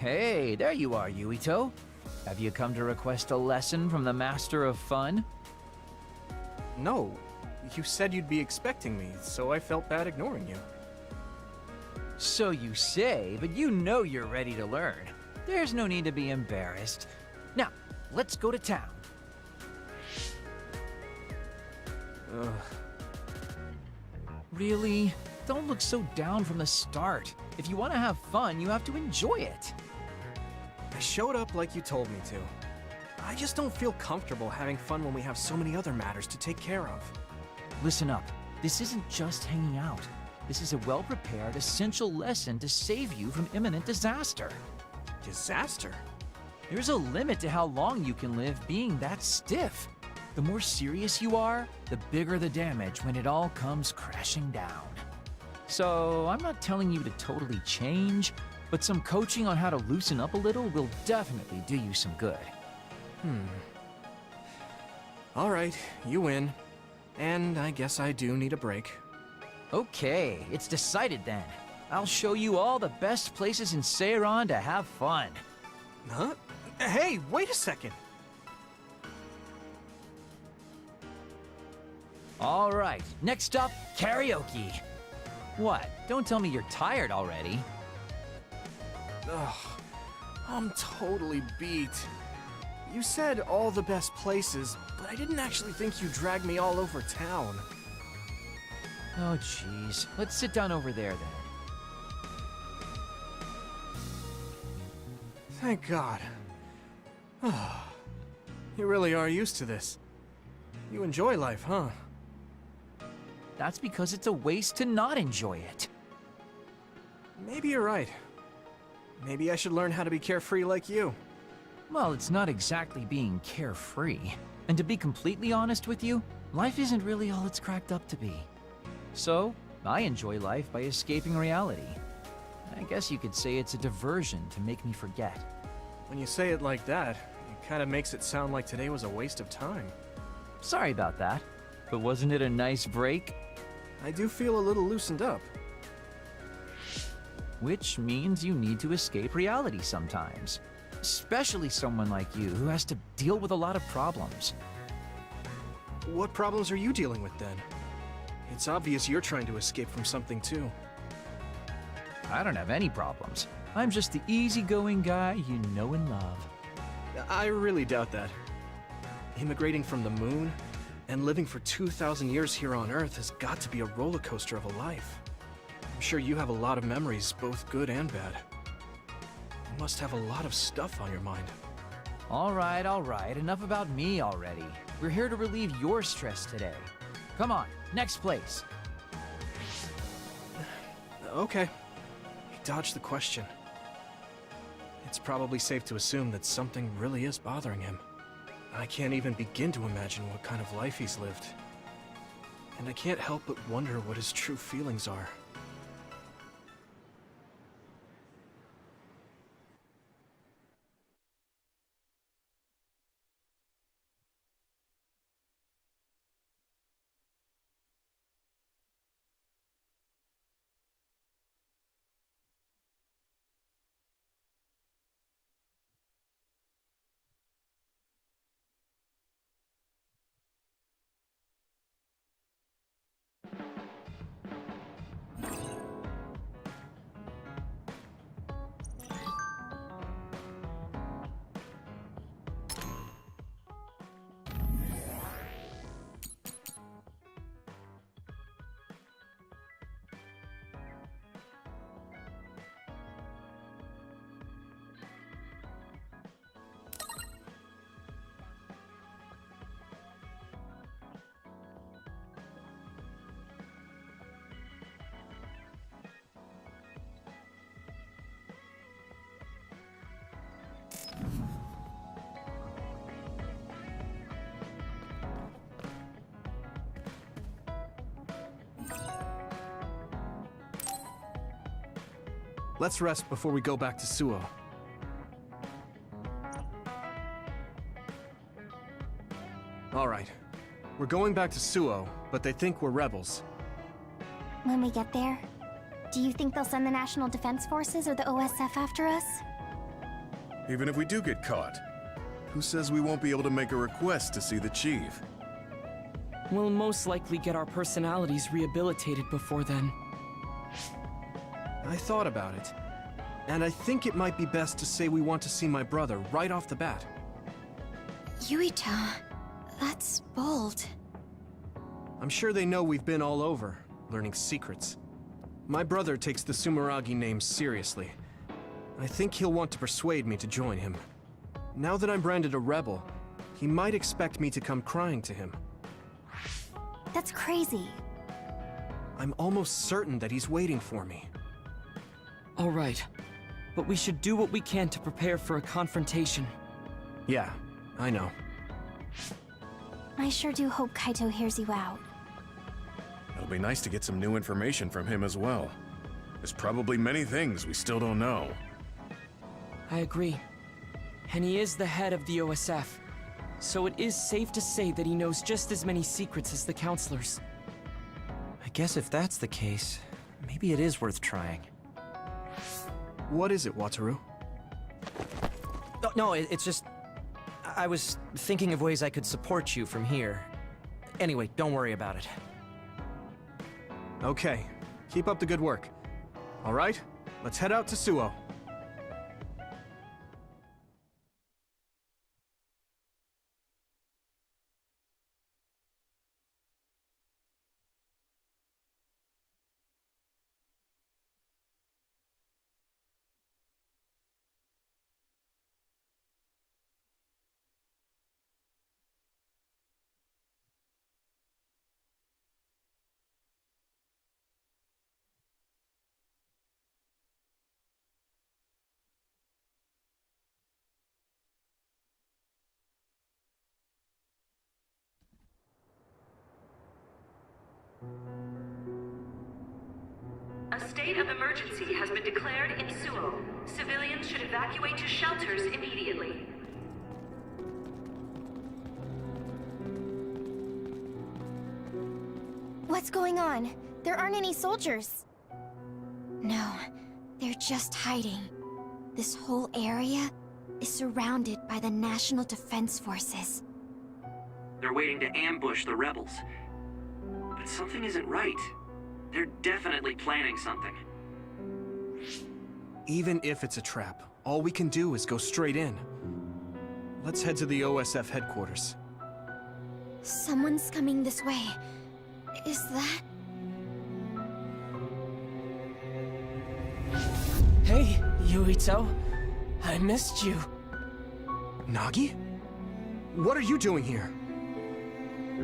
Hey, there you are, Yuito. Have you come to request a lesson from the Master of Fun? No. You said you'd be expecting me, so I felt bad ignoring you. So you say, but you know you're ready to learn. There's no need to be embarrassed. Now, let's go to town. Really? Don't look so down from the start. If you want to have fun, you have to enjoy it. I showed up like you told me to. I just don't feel comfortable having fun when we have so many other matters to take care of. Listen up. This isn't just hanging out. This is a well-prepared, essential lesson to save you from imminent disaster. Disaster? There's a limit to how long you can live being that stiff. The more serious you are, the bigger the damage when it all comes crashing down. So, I'm not telling you to totally change, but some coaching on how to loosen up a little will definitely do you some good. All right, you win. And I guess I do need a break. Okay, it's decided then. I'll show you all the best places in Seiron to have fun. Huh? Hey, wait a second. All right, next up, karaoke. What? Don't tell me you're tired already. Ugh, I'm totally beat. You said all the best places, but I didn't actually think you dragged me all over town. Oh, jeez. Let's sit down over there, then. Thank God. You really are used to this. You enjoy life, huh? That's because it's a waste to not enjoy it. Maybe you're right. Maybe I should learn how to be carefree like you. Well, it's not exactly being carefree. And to be completely honest with you, life isn't really all it's cracked up to be. So, I enjoy life by escaping reality. I guess you could say it's a diversion to make me forget. When you say it like that, it kind of makes it sound like today was a waste of time. Sorry about that, but wasn't it a nice break? I do feel a little loosened up. Which means you need to escape reality sometimes. Especially someone like you who has to deal with a lot of problems. What problems are you dealing with then? It's obvious you're trying to escape from something too. I don't have any problems. I'm just the easygoing guy you know and love. I really doubt that. Immigrating from the moon and living for 2,000 years here on Earth has got to be a roller coaster of a life. I'm sure you have a lot of memories, both good and bad. You must have a lot of stuff on your mind. All right, enough about me already. We're here to relieve your stress today. Come on, next place. Okay. You dodged the question. It's probably safe to assume that something really is bothering him. I can't even begin to imagine what kind of life he's lived. And I can't help but wonder what his true feelings are. Let's rest before we go back to Suo. All right. We're going back to Suo, but they think we're rebels. When we get there, do you think they'll send the National Defense Forces or the OSF after us? Even if we do get caught, who says we won't be able to make a request to see the chief? We'll most likely get our personalities rehabilitated before then. I thought about it, and I think it might be best to say we want to see my brother right off the bat. Yuito, that's bold. I'm sure they know we've been all over, learning secrets. My brother takes the Sumeragi name seriously. I think he'll want to persuade me to join him. Now that I'm branded a rebel, he might expect me to come crying to him. That's crazy. I'm almost certain that he's waiting for me. All right, but we should do what we can to prepare for a confrontation. Yeah, I know. I sure do hope Kaito hears you out. It'll be nice to get some new information from him as well. There's probably many things we still don't know. I agree. And he is the head of the OSF. So it is safe to say that he knows just as many secrets as the counselors. I guess if that's the case, maybe it is worth trying. What is it, Wataru? No, it's just... I was thinking of ways I could support you from here. Anyway, don't worry about it. Okay, keep up the good work. All right, let's head out to Suo. A state of emergency has been declared in Suo. Civilians should evacuate to shelters immediately. What's going on? There aren't any soldiers. No, they're just hiding. This whole area is surrounded by the National Defense Forces. They're waiting to ambush the rebels. But something isn't right. They're definitely planning something. Even if it's a trap, all we can do is go straight in. Let's head to the OSF headquarters. Someone's coming this way. Is that... Hey, Yuito. I missed you. Nagi? What are you doing here?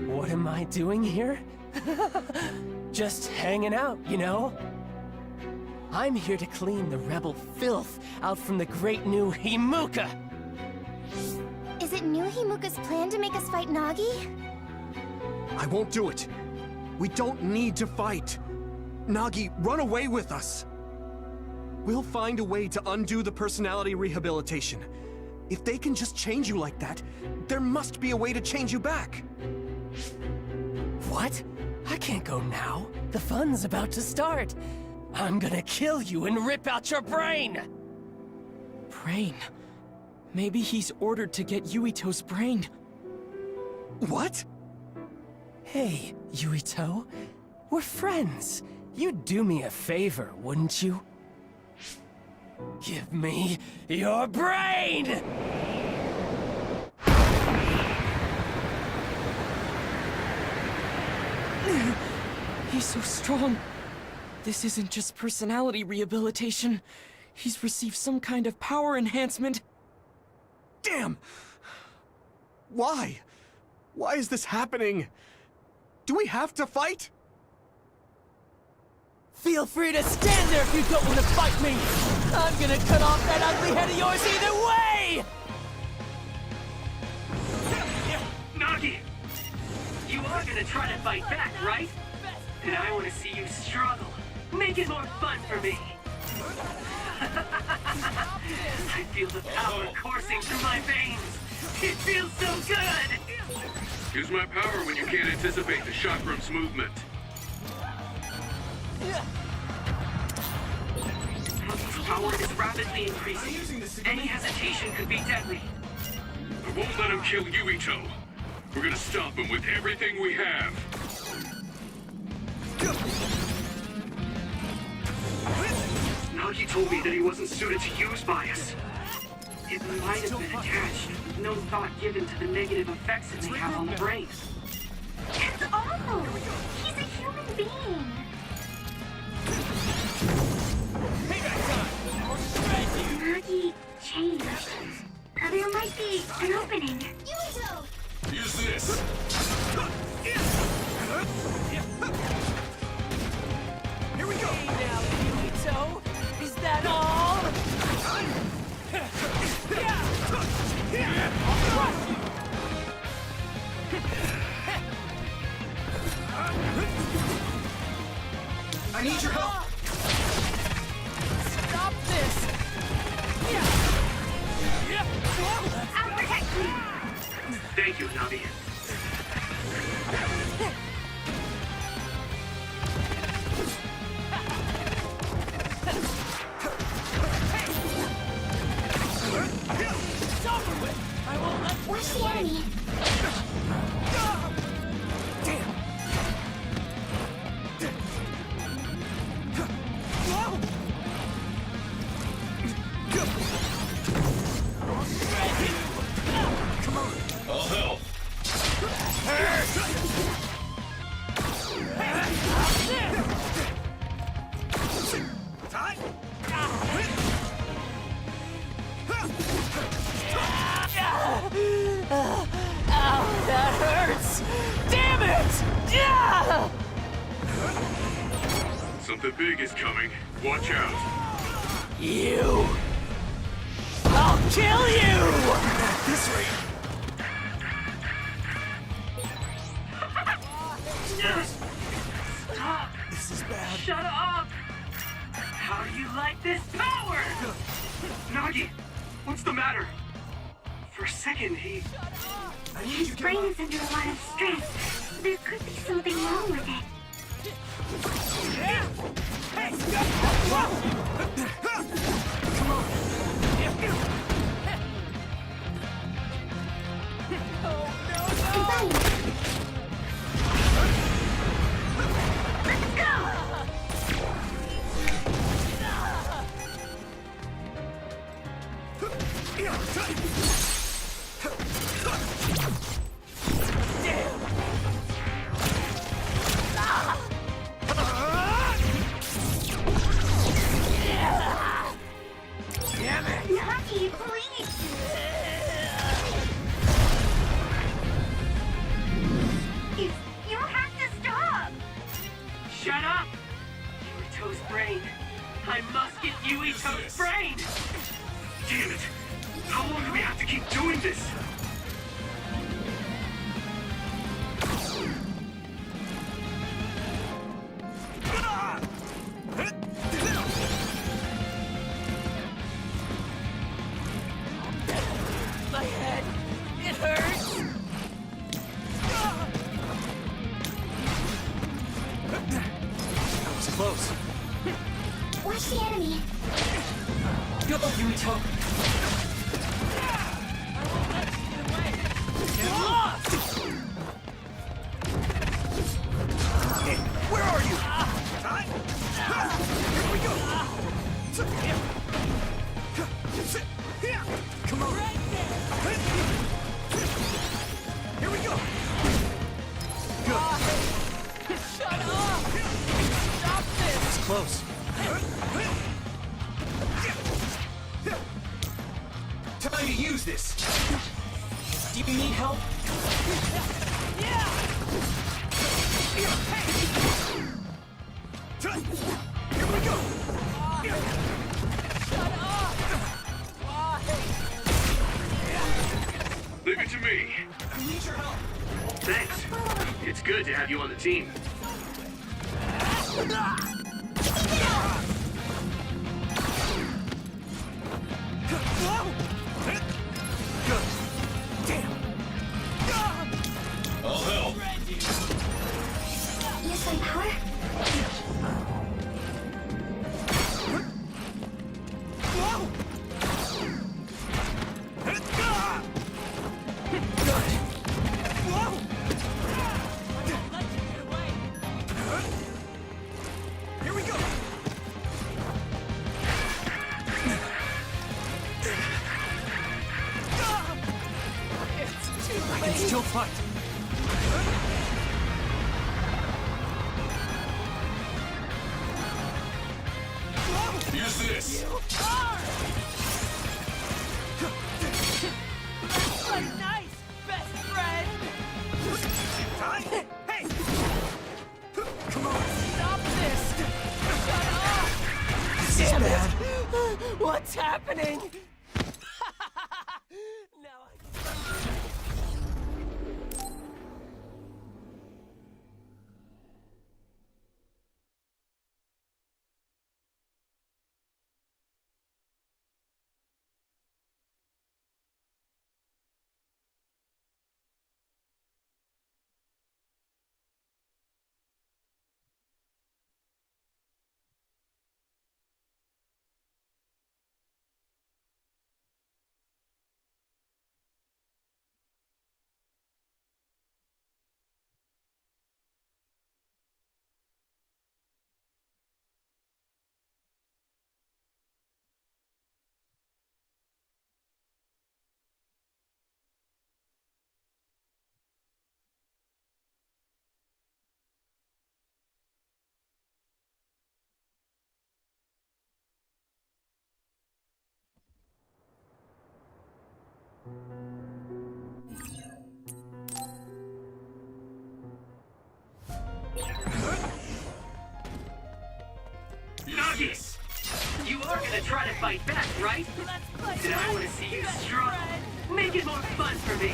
What am I doing here? Just hanging out, you know? I'm here to clean the rebel filth out from the great new Himuka! Is it New Himuka's plan to make us fight Nagi? I won't do it. We don't need to fight. Nagi, run away with us. We'll find a way to undo the personality rehabilitation. If they can just change you like that, there must be a way to change you back. What? I can't go now. The fun's about to start. I'm gonna kill you and rip out your brain! Brain? Maybe he's ordered to get Yuito's brain. What? Hey, Yuito. We're friends. You'd do me a favor, wouldn't you? Give me your brain! He's so strong. This isn't just personality rehabilitation. He's received some kind of power enhancement. Damn! Why? Why is this happening? Do we have to fight? Feel free to stand there if you don't want to fight me! I'm gonna cut off that ugly head of yours either way! Nagi! You are gonna try to fight back, right? And I want to see you struggle. Make it more fun for me. I feel the power coursing through my veins. It feels so good! Use my power when you can't anticipate the chakrams movement. How power is rapidly increasing. Any hesitation could be deadly. I won't let him kill Yuito. We're gonna stop him with everything we have. Nagi told me that he wasn't suited to use by us. It might have been attached, with no thought given to the negative effects it may have on the brain. That's awful! He's a human being! Nagi changed. There might be an opening. Use this! Here we go! Hey now, Yuito! Is that all? I need your help! Stop this! I'll protect you! Thank you, Navi. It's over with! I won't let you Where's the enemy? Damn! I'll help. Ow, that hurts! Damn it! Yeah! Something big is coming. Watch out. You! I'll kill you! At this rate, Stop! this is bad. Shut up! How do you like this power? Nagi, what's the matter? For a second, I need His you, brain is under a lot of stress. There could be something wrong with it. Goodbye. Let's go! Nagi, please! You have to stop! shut up! Yuito's brain. I must get Yuito's brain! Damn it! How long do we have to keep doing this? My head! It hurts! That was close. Watch the enemy. Go, Yuito. Get lost! Hey, where are you? Here we go. Come on. Here we go. Good. Shut up! Stop this! It's close. Time to use this. Do you need help? Here we go. Shut up! Why? Leave it to me. I need your help. Thanks. It's good to have you on the team. Good. Damn. I'll help. Use my power? fight! Use this! Nice, best friend! Hey! Come on, stop this! Shut up! This is bad. What's happening? Now Nuggies! You are gonna try to fight back, right? Then I want to see you struggle. Make it more fun for me.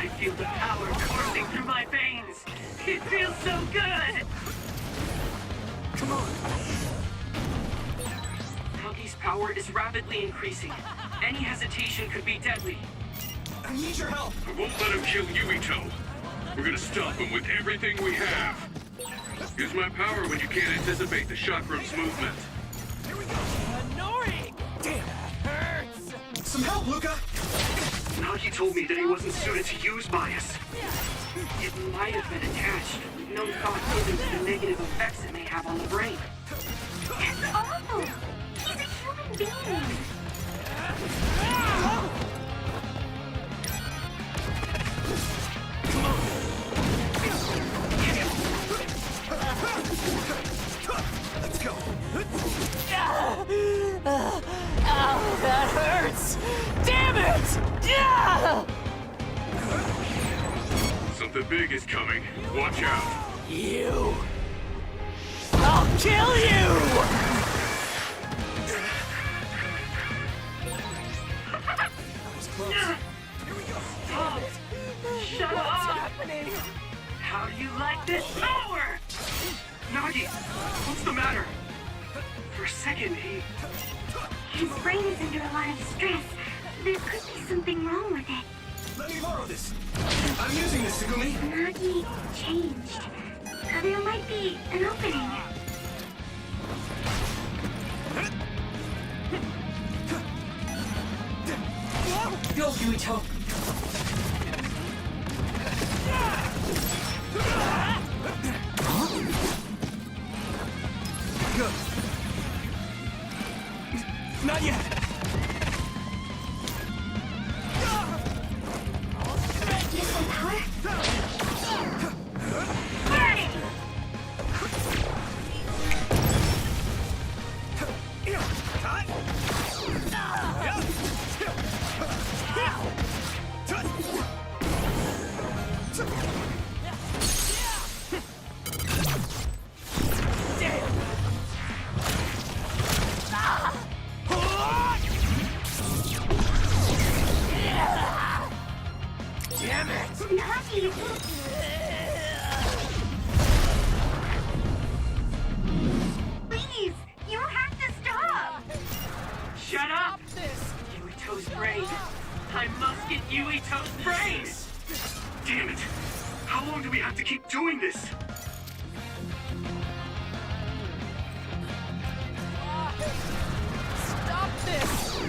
I feel the power coursing through my veins. It feels so good. come on! Nuggies' power is rapidly increasing. Any hesitation could be deadly. I need your help! I won't let him kill Yuito. We're gonna stop him with everything we have. Use my power when you can't anticipate the chakrams movement. Here we go! Annoying! Damn, that hurts! Some help, Luca! Nagi told me that he wasn't suited to use bias. It might have been attached, with no thought given to the negative effects it may have on the brain. It's awful! He's a human being! Let's go! Ow, that hurts! Damn it! Yeah! Something big is coming. Watch out. You! I'll kill you! That was close. Here we go. Stop! Shut What's up! happening? How do you like this power? Nagi, what's the matter? For a second, His brain is under a lot of stress. There could be something wrong with it. Let me borrow this. I'm using this, Sugumi. Nagi changed. There might be an opening. Go, Yuito. Good. Not yet. Use some power? Damn it! Nagi! Please! You have to stop! shut up! Yuito's brain. I must get Yuito's brain! Damn it! How long do we have to keep doing this? Stop this!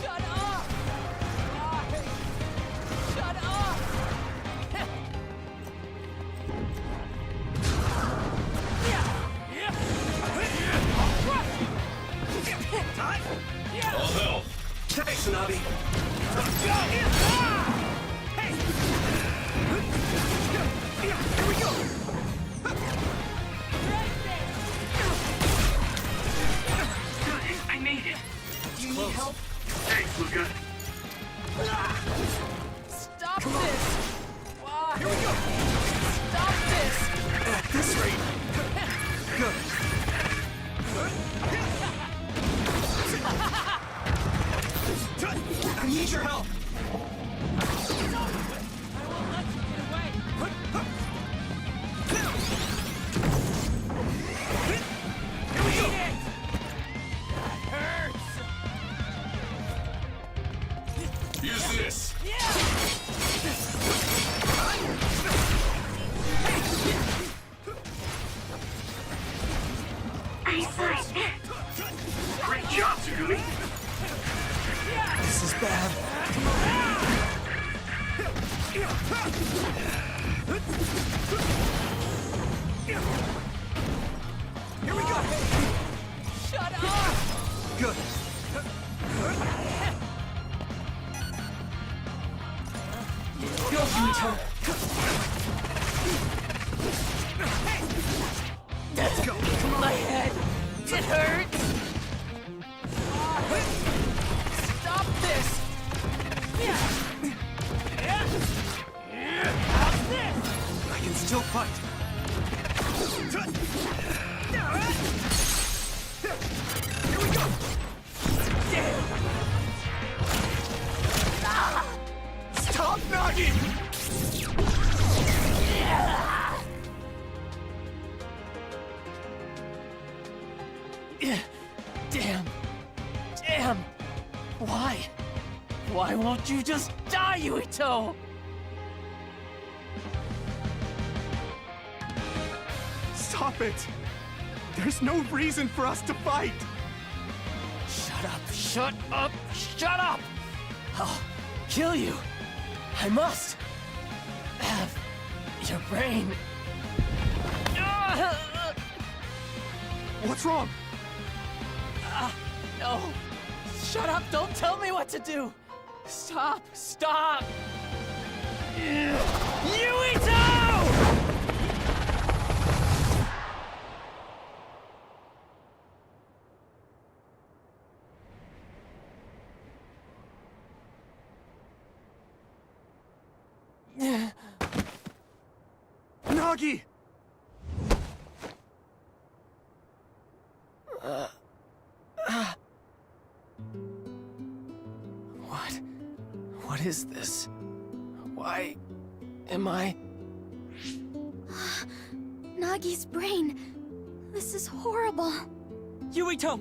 Shut up! Navi. Hey! Here we go! Good, I made it. Do you need help? Thanks, Luca. Stop this! Why? Here we go! Stop this! At this rate. Good. I need your help. Use this. Great job, Tsugumi. This is bad. Here we go! Shut up! Good. Go, Yuito! Let's go. Come on. My head! It hurts! Stop this! How's this? I can still fight. Here we go! Damn! Stop knocking! Damn! Damn! Why? Why won't you just die, Yuito? Stop it! There's no reason for us to fight! Shut up! Shut up! Shut up! I'll kill you! I must have your brain. What's wrong? No! Shut up! Don't tell me what to do! Stop! Stop! Yuito! Nagi! What is this? Why am I... Nagi's brain. This is horrible. Yuito!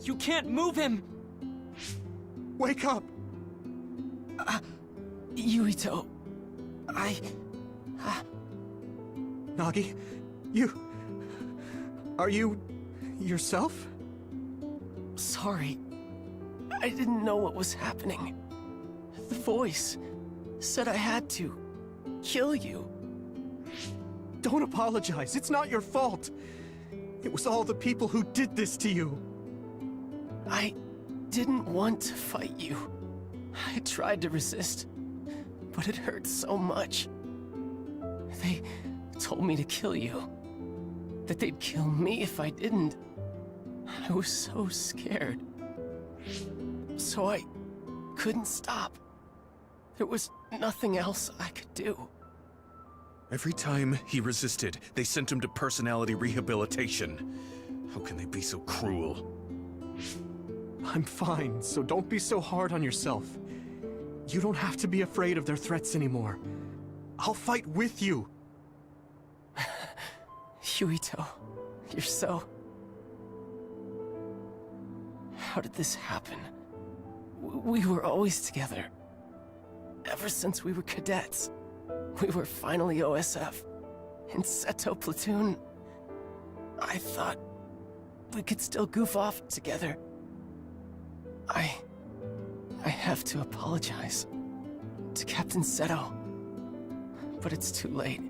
You can't move him! Wake up! Yuito... Nagi, you... Are you... yourself? Sorry. I didn't know what was happening. The voice said I had to kill you. Don't apologize, it's not your fault. It was all the people who did this to you. I didn't want to fight you. I tried to resist, but it hurt so much. They told me to kill you. That they'd kill me if I didn't. I was so scared. So I couldn't stop. There was nothing else I could do. Every time he resisted, they sent him to personality rehabilitation. How can they be so cruel? I'm fine, so don't be so hard on yourself. You don't have to be afraid of their threats anymore. I'll fight with you. Yuito, you're so... How did this happen? We were always together. Ever since we were cadets. We were finally OSF. In Seto Platoon. I thought we could still goof off together. I have to apologize to Captain Seto. But it's too late.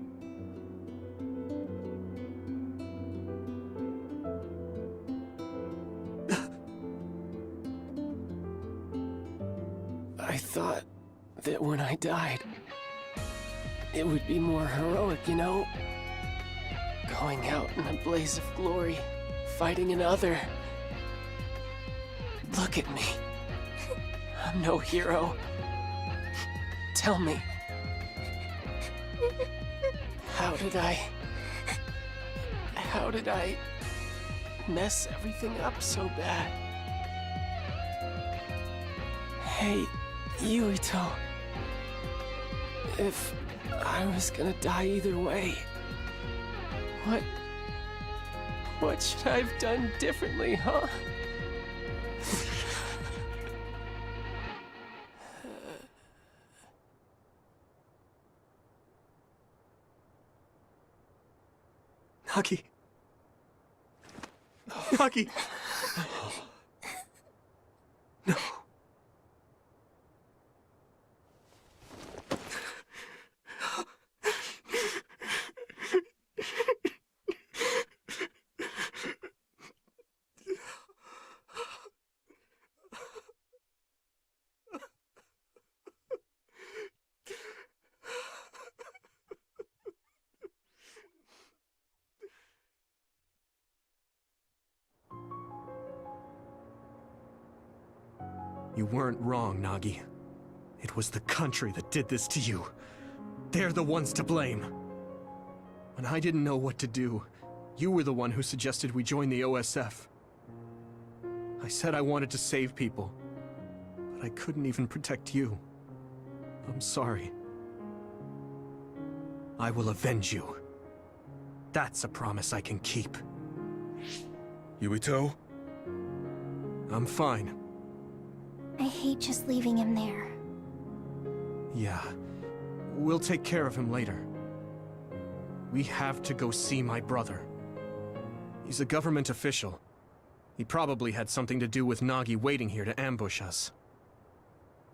I thought that when I died, it would be more heroic, you know? Going out in a blaze of glory, fighting another. Look at me. I'm no hero. Tell me. How did I mess everything up so bad? Hey, Yuito. If I was gonna die either way, what should I have done differently, huh? Nagi. Nagi. No. You weren't wrong, Nagi. It was the country that did this to you. They're the ones to blame. When I didn't know what to do, you were the one who suggested we join the OSF. I said I wanted to save people, but I couldn't even protect you. I'm sorry. I will avenge you. That's a promise I can keep. Yuito? I'm fine. I hate just leaving him there. Yeah. We'll take care of him later. We have to go see my brother. He's a government official. He probably had something to do with Nagi waiting here to ambush us.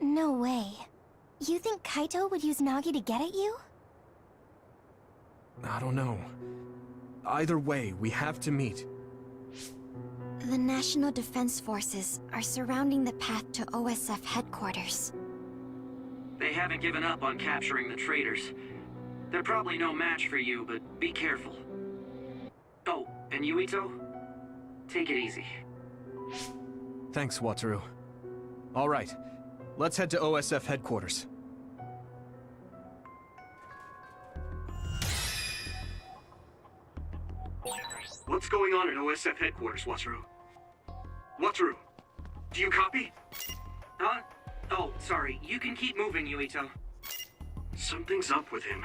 No way. You think Kaito would use Nagi to get at you? I don't know. Either way, we have to meet. The National Defense Forces are surrounding the path to OSF headquarters. They haven't given up on capturing the traitors. They're probably no match for you, but be careful. Oh, and Yuito? Take it easy. Thanks, Wataru. All right, let's head to OSF headquarters. What's going on at OSF headquarters, Wataru? Wataru, do you copy? Huh? Oh, sorry. You can keep moving, Yuito. Something's up with him.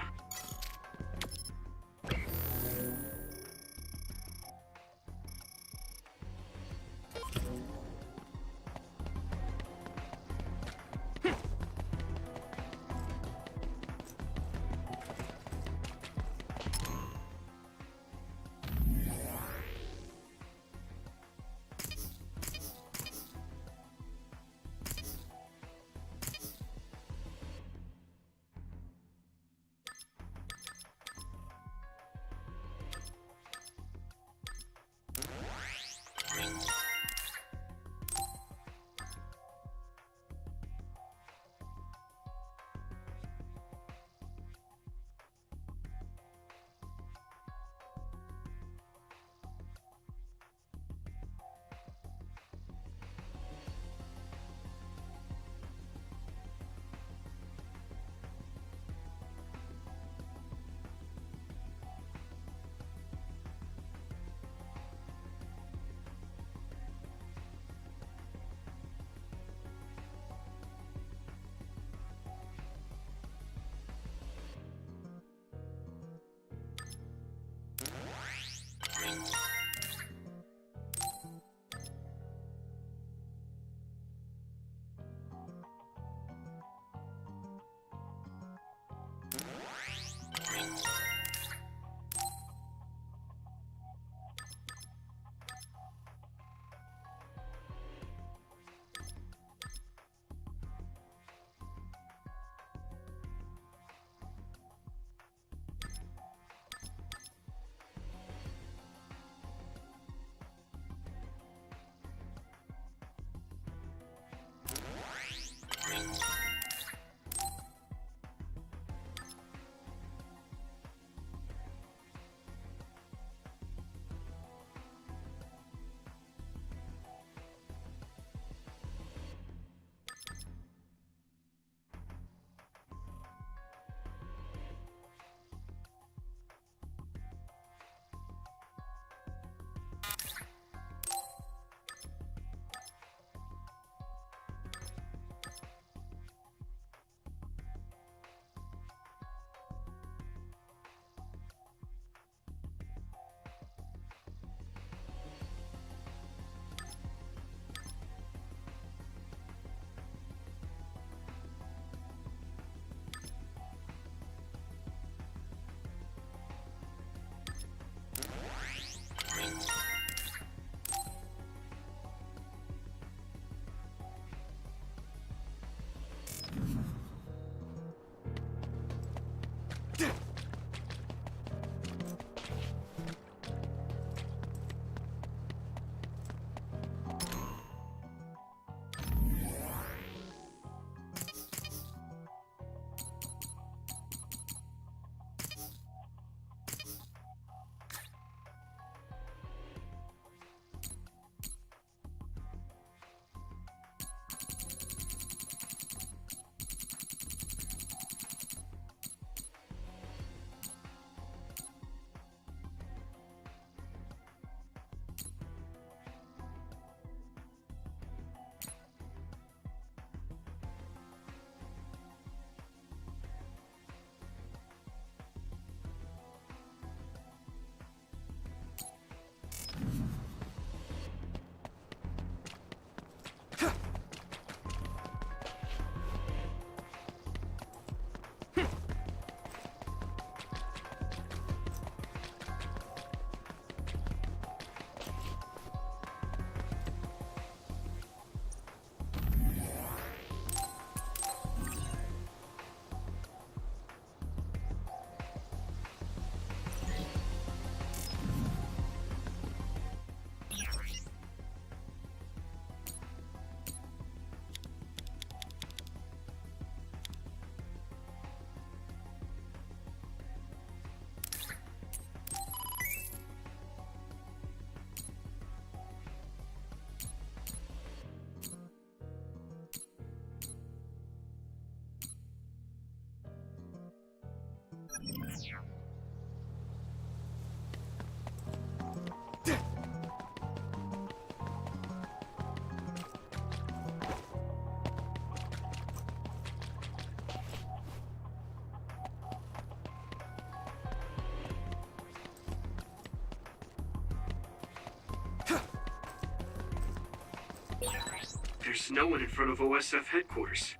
There's no one in front of OSF headquarters.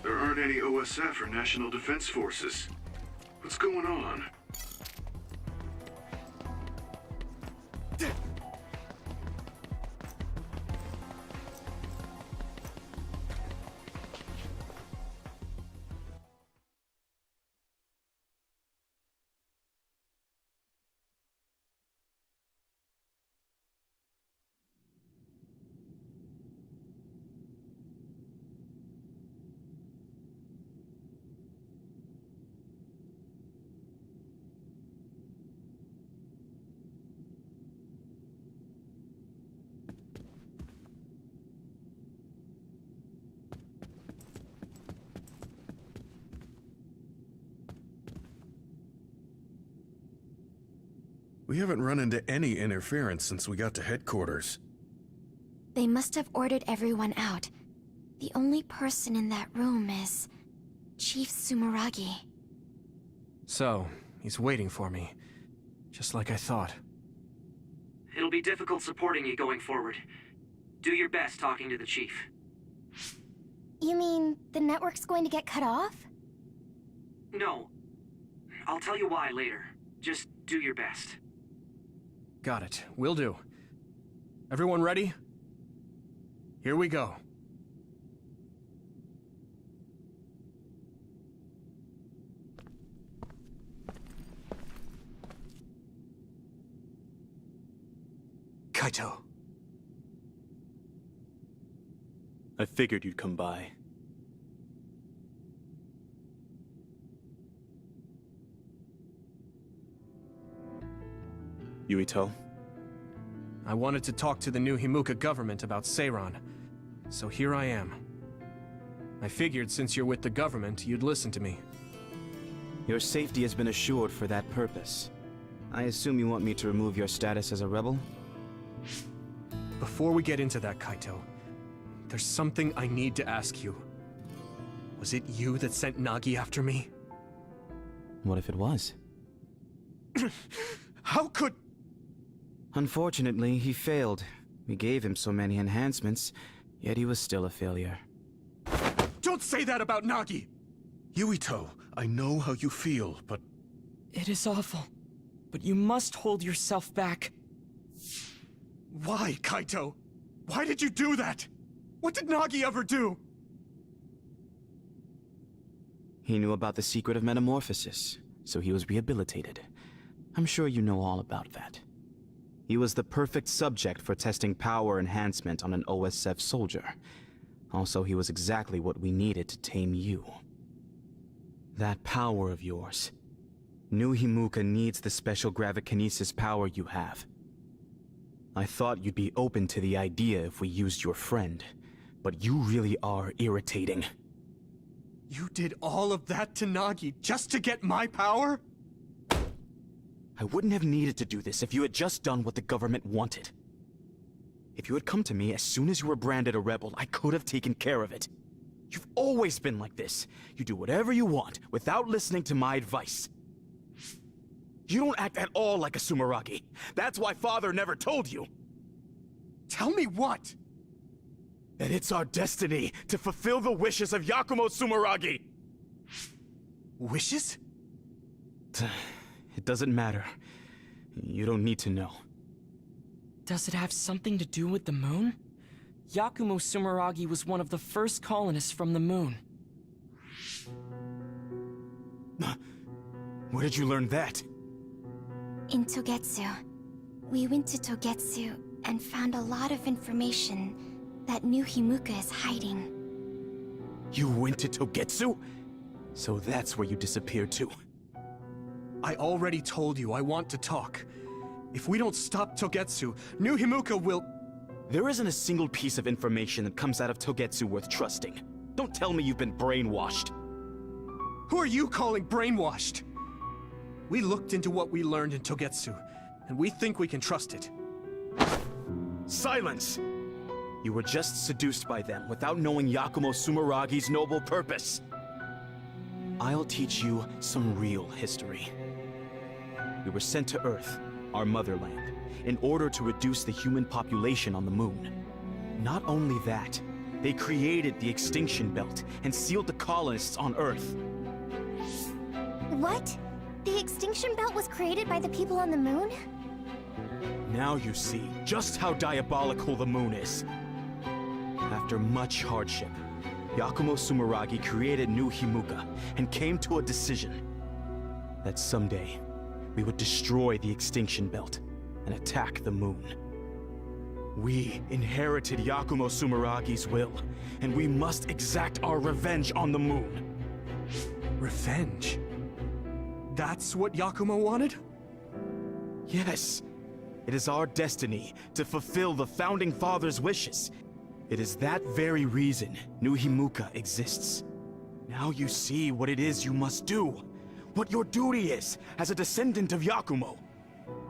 There aren't any OSF or National Defense Forces. What's going on? We haven't run into any interference since we got to headquarters. They must have ordered everyone out. The only person in that room is Chief Sumeragi. So, he's waiting for me. Just like I thought. It'll be difficult supporting you going forward. Do your best talking to the chief. You mean the network's going to get cut off? No. I'll tell you why later. Just do your best. Got it. Will do. Everyone ready? Here we go. Kaito. I figured you'd come by. Yuito? I wanted to talk to the new Himuka government about Seiran, so here I am. I figured since you're with the government, you'd listen to me. Your safety has been assured for that purpose. I assume you want me to remove your status as a rebel? Before we get into that, Kaito, there's something I need to ask you. Was it you that sent Nagi after me? What if it was? How could... Unfortunately, he failed. We gave him so many enhancements, yet he was still a failure. Don't say that about Nagi! Yuito, I know how you feel, but... It is awful, but you must hold yourself back. Why, Kaito? Why did you do that? What did Nagi ever do? He knew about the secret of metamorphosis, so he was rehabilitated. I'm sure you know all about that. He was the perfect subject for testing power enhancement on an OSF soldier. Also, he was exactly what we needed to tame you. That power of yours. New Himuka needs the special gravikinesis power you have. I thought you'd be open to the idea if we used your friend, but you really are irritating. You did all of that to Nagi just to get my power? I wouldn't have needed to do this if you had just done what the government wanted. If you had come to me as soon as you were branded a rebel, I could have taken care of it. You've always been like this. You do whatever you want without listening to my advice. You don't act at all like a Sumeragi. That's why Father never told you. Tell me what? That it's our destiny to fulfill the wishes of Yakumo Sumeragi. Wishes? It doesn't matter. You don't need to know. Does it have something to do with the moon? Yakumo Sumeragi was one of the first colonists from the moon. Where did you learn that? In Togetsu. We went to Togetsu and found a lot of information that New Himuka is hiding. You went to Togetsu? So that's where you disappeared to. I already told you I want to talk. If we don't stop Togetsu, New Himuka will... There isn't a single piece of information that comes out of Togetsu worth trusting. Don't tell me you've been brainwashed. Who are you calling brainwashed? We looked into what we learned in Togetsu, and we think we can trust it. Silence! You were just seduced by them without knowing Yakumo Sumeragi's noble purpose. I'll teach you some real history. We were sent to Earth, our motherland, in order to reduce the human population on the moon. Not only that, they created the extinction belt and sealed the colonists on Earth. What? The extinction belt was created by the people on the moon? Now you see just how diabolical the moon is. After much hardship, Yakumo Sumeragi created New Himuka and came to a decision that someday we would destroy the extinction belt and attack the moon. We inherited Yakumo Sumeragi's will, and we must exact our revenge on the moon. Revenge? That's what Yakumo wanted? Yes. It is our destiny to fulfill the Founding Father's wishes. It is that very reason New Himuka exists. Now you see what it is you must do. What your duty is as a descendant of Yakumo.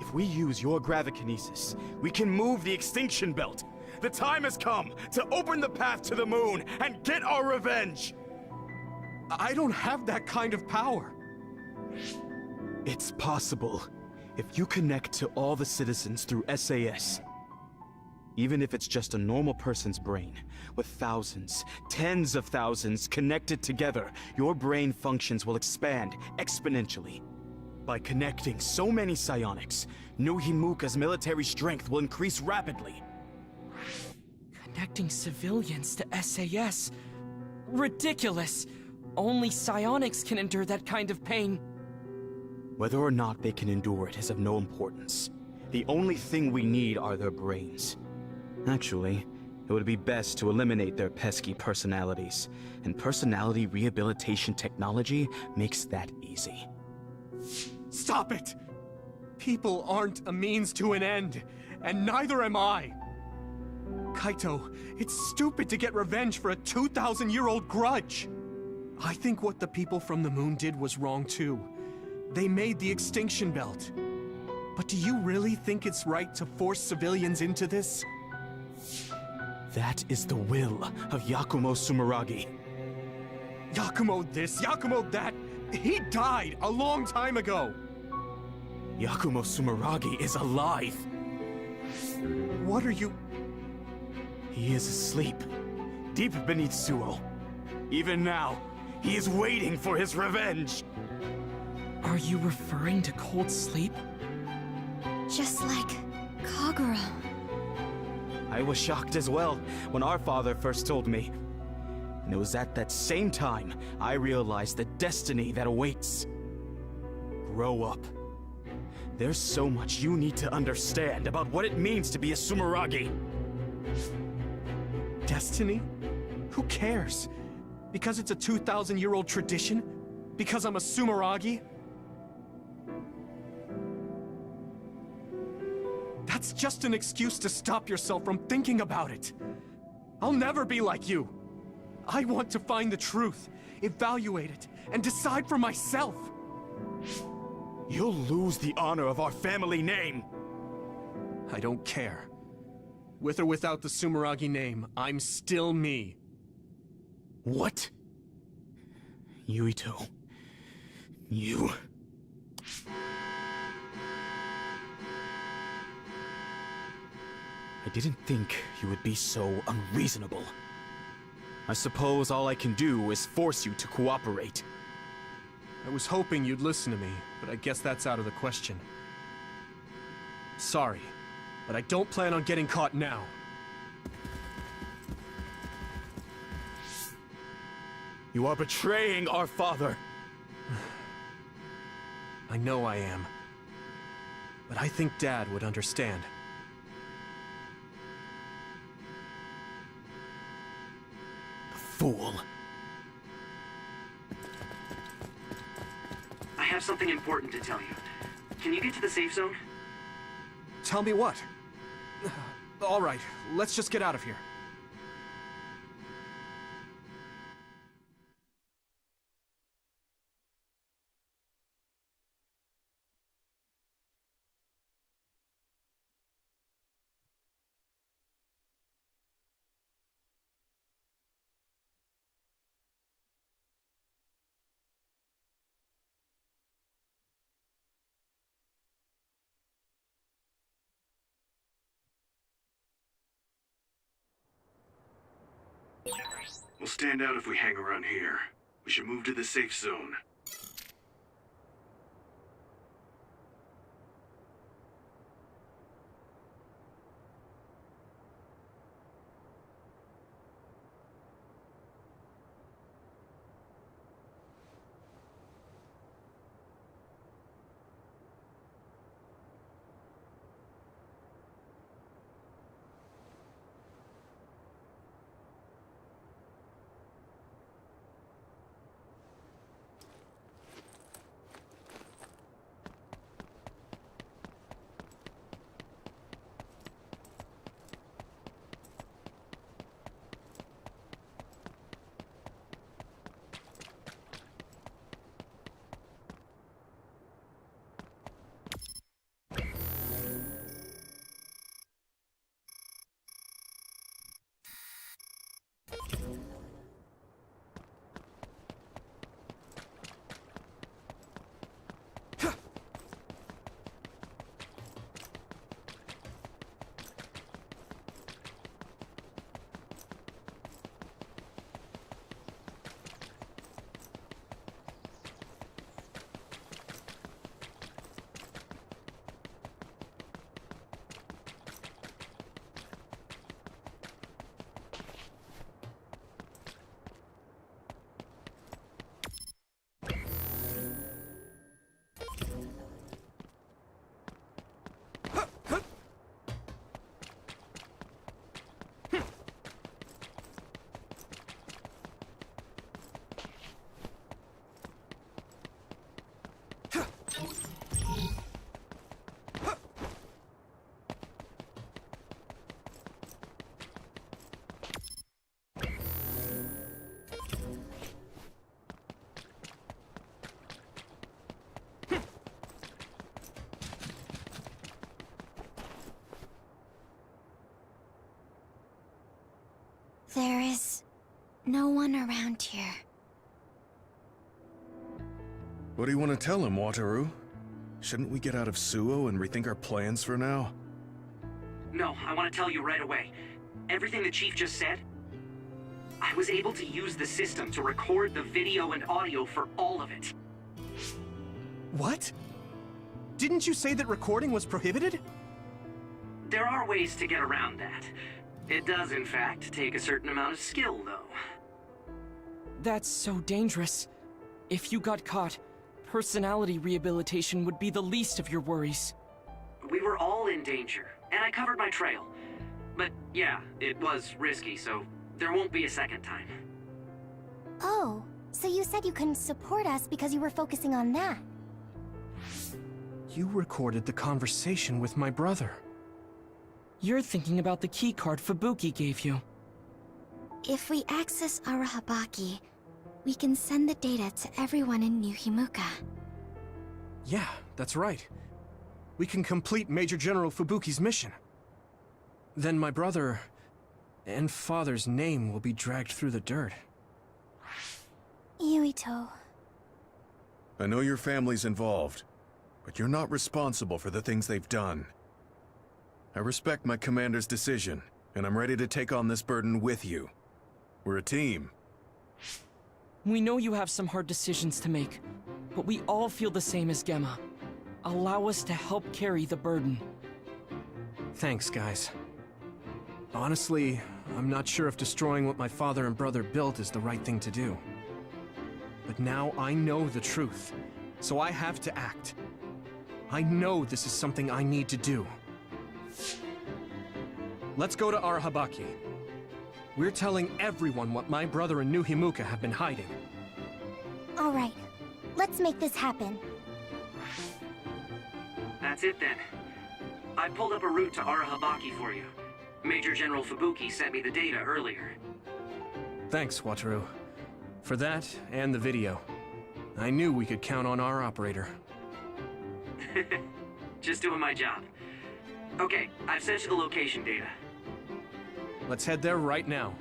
If we use your gravikinesis, we can move the extinction belt. The time has come to open the path to the moon and get our revenge! I don't have that kind of power. It's possible if you connect to all the citizens through SAS. Even if it's just a normal person's brain, with thousands, tens of thousands connected together, your brain functions will expand exponentially. By connecting so many psionics, New Himuka's military strength will increase rapidly. Connecting civilians to SAS? Ridiculous! Only psionics can endure that kind of pain. Whether or not they can endure it is of no importance. The only thing we need are their brains. Actually, it would be best to eliminate their pesky personalities, and personality rehabilitation technology makes that easy. Stop it! People aren't a means to an end, and neither am I. Kaito, it's stupid to get revenge for a 2,000-year-old grudge. I think what the people from the moon did was wrong too. They made the extinction belt. But do you really think it's right to force civilians into this? That is the will of Yakumo Sumeragi. Yakumo this, Yakumo that. He died a long time ago. Yakumo Sumeragi is alive. What are you... He is asleep, deep beneath Suo. Even now, he is waiting for his revenge. Are you referring to cold sleep? Just like Kagura. I was shocked as well when our father first told me. And it was at that same time I realized the destiny that awaits. Grow up. There's so much you need to understand about what it means to be a Sumeragi. Destiny? Who cares? Because it's a 2,000-year-old tradition? Because I'm a Sumeragi? That's just an excuse to stop yourself from thinking about it. I'll never be like you. I want to find the truth, evaluate it, and decide for myself. You'll lose the honor of our family name. I don't care. With or without the Sumeragi name, I'm still me. What? Yuito. You... I didn't think you would be so unreasonable. I suppose all I can do is force you to cooperate. I was hoping you'd listen to me, but I guess that's out of the question. Sorry, but I don't plan on getting caught now. You are betraying our father. I know I am. But I think Dad would understand. Fool. I have something important to tell you. Can you get to the safe zone? Tell me what? All right, let's just get out of here. We'll stand out if we hang around here. We should move to the safe zone. There is no one around here. What do you want to tell him, Wataru? Shouldn't we get out of Suo and rethink our plans for now? No, I want to tell you right away. Everything the Chief just said, I was able to use the system to record the video and audio for all of it. What? Didn't you say that recording was prohibited? There are ways to get around that. It does, in fact, take a certain amount of skill, though. That's so dangerous. If you got caught, personality rehabilitation would be the least of your worries. We were all in danger, and I covered my trail. But yeah, it was risky, so there won't be a second time. Oh, so you said you couldn't support us because you were focusing on that. You recorded the conversation with my brother. You're thinking about the keycard Fubuki gave you. If we access Arahabaki, we can send the data to everyone in New Himuka. Yeah, that's right. We can complete Major General Fubuki's mission. Then my brother and father's name will be dragged through the dirt. Yuito. I know your family's involved, but you're not responsible for the things they've done. I respect my commander's decision, and I'm ready to take on this burden with you. We're a team. We know you have some hard decisions to make, but we all feel the same as Gemma. Allow us to help carry the burden. Thanks, guys. Honestly, I'm not sure if destroying what my father and brother built is the right thing to do. But now I know the truth, so I have to act. I know this is something I need to do. Let's go to Arahabaki. We're telling everyone what my brother and New Himuka have been hiding. All right, let's make this happen. That's it then. I pulled up a route to Arahabaki for you. Major General Fubuki sent me the data earlier. Thanks, Wataru. For that, and the video. I knew we could count on our operator. Just doing my job. Okay, I've sent you the location data. Let's head there right now.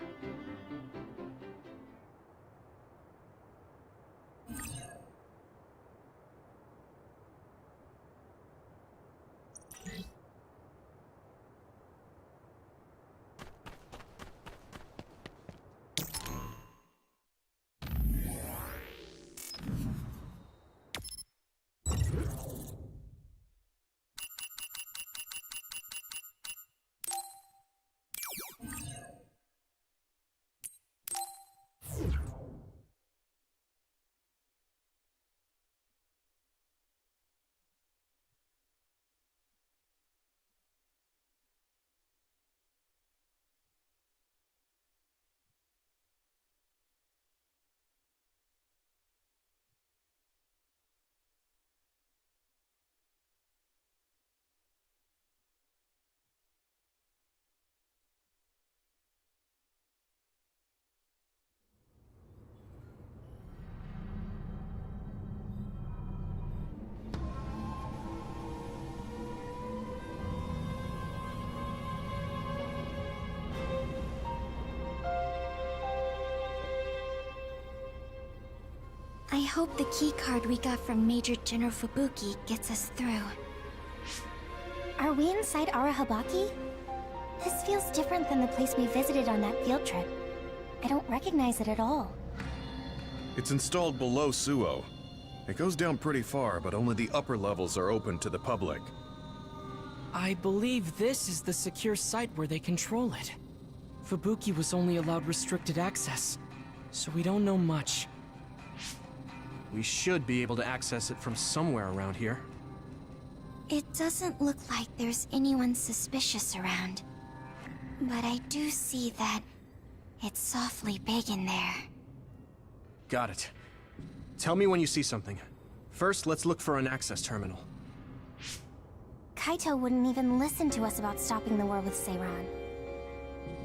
hope the key card we got from Major General Fubuki gets us through. Are we inside Arahabaki? This feels different than the place we visited on that field trip. I don't recognize it at all. It's installed below Suo. It goes down pretty far, but only the upper levels are open to the public. I believe this is the secure site where they control it. Fubuki was only allowed restricted access, so we don't know much. We should be able to access it from somewhere around here. It doesn't look like there's anyone suspicious around. But I do see that it's softly big in there. Got it. Tell me when you see something. First, let's look for an access terminal. Kaito wouldn't even listen to us about stopping the war with Seiran.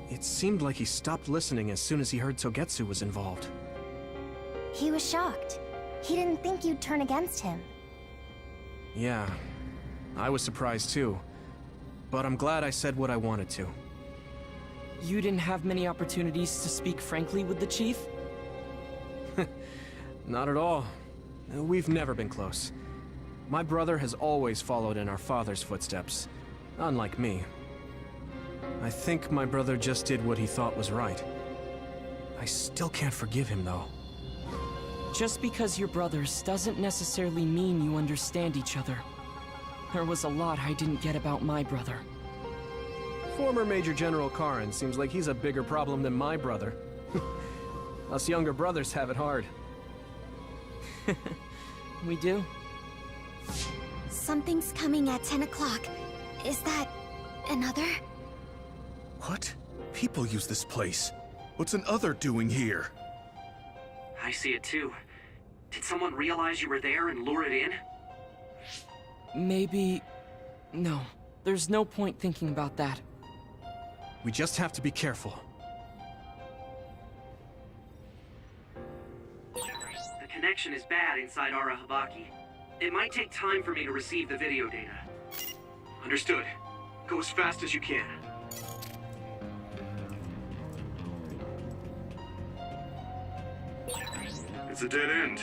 It seemed like he stopped listening as soon as he heard Togetsu was involved. He was shocked. He didn't think you'd turn against him. Yeah, I was surprised too. But I'm glad I said what I wanted to. You didn't have many opportunities to speak frankly with the chief? Not at all. We've never been close. My brother has always followed in our father's footsteps, unlike me. I think my brother just did what he thought was right. I still can't forgive him, though. Just because you're brothers doesn't necessarily mean you understand each other. There was a lot I didn't get about my brother. Former Major General Karin seems like he's a bigger problem than my brother. Us younger brothers have it hard. We do? Something's coming at 10 o'clock. Is that another? What? People use this place. What's an other doing here? I see it too. Did someone realize you were there and lure it in? Maybe... No. There's no point thinking about that. We just have to be careful. The connection is bad inside Arahabaki. It might take time for me to receive the video data. Understood. Go as fast as you can. It's a dead end.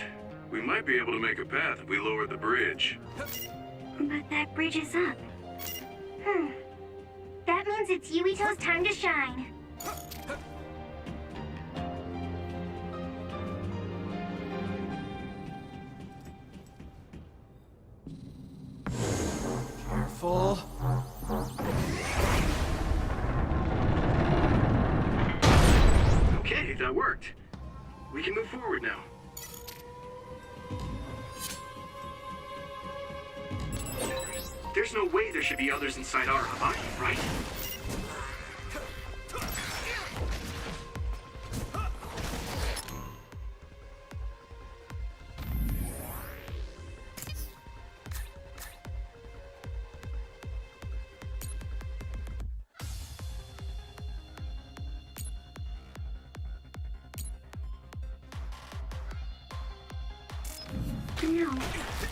We might be able to make a path if we lower the bridge. But that bridge is up. That means it's Yuito's time to shine. Careful. Okay, that worked. We can move forward now. There's no way there should be others inside Arahabaki, right? No,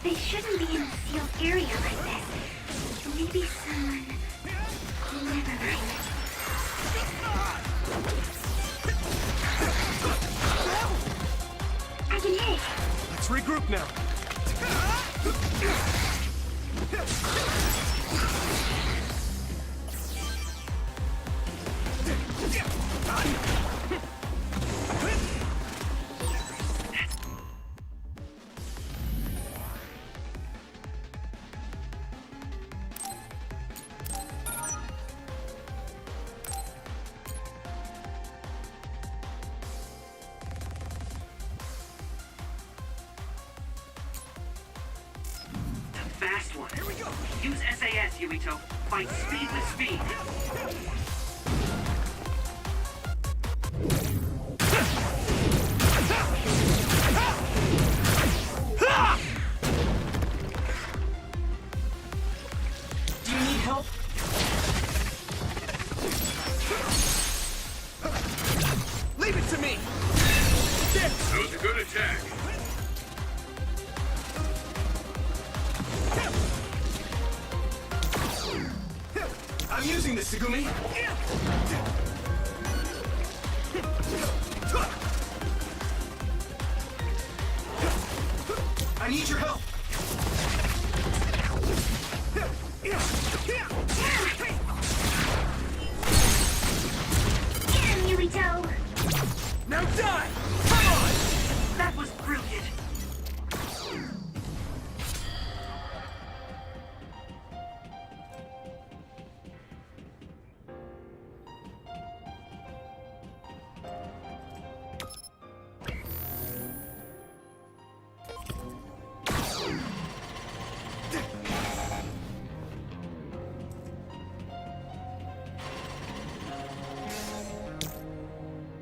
they shouldn't be in a sealed area like this. Maybe someone... Never mind. I can hit. Let's regroup now. Fast one. Here we go. Use SAS, Yuito. Fight speed with speed. Do you need help? Leave it to me! That was a good attack. I'm using this, Segumi! Now die! Come on! That was brilliant.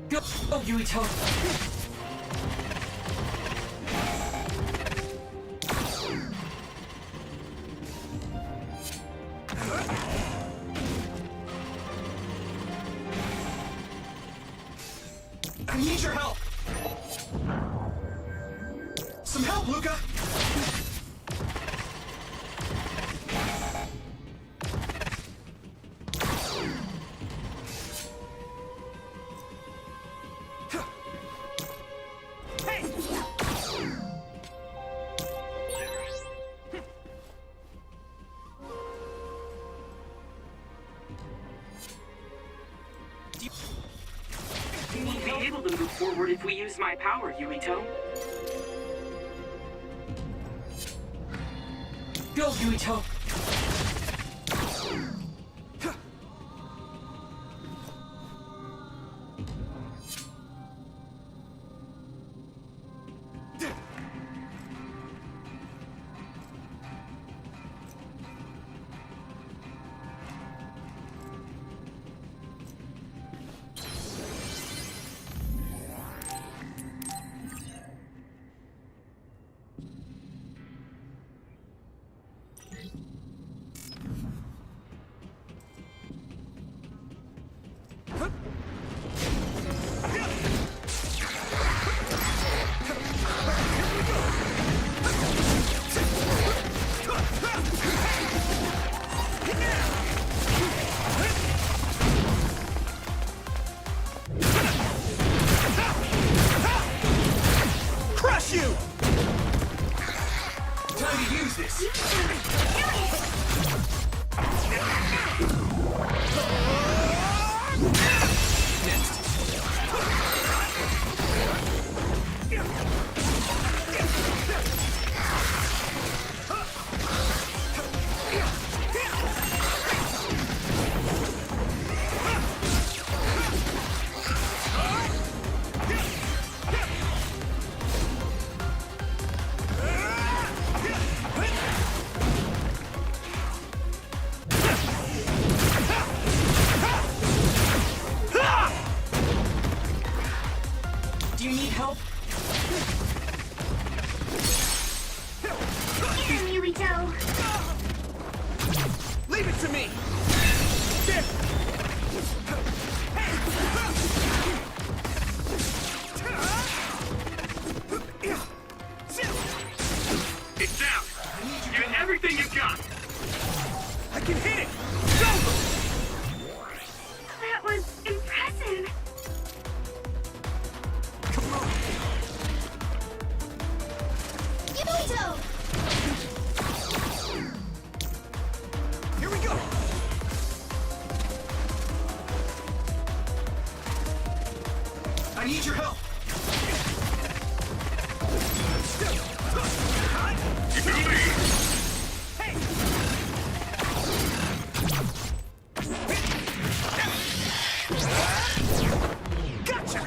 Go, oh, Yuito. I need your help! Some help, Luca! You won't be able to move forward if we use my power, Yuito. Go, Yuito. Crush you! Time to use this! Do you need help? Leave it to me! It's down. Give it everything you've got. I can hit it! Go! That was impressive. Come on! Yuito! Here we go! I need your help! You can leave. Hey! Gotcha!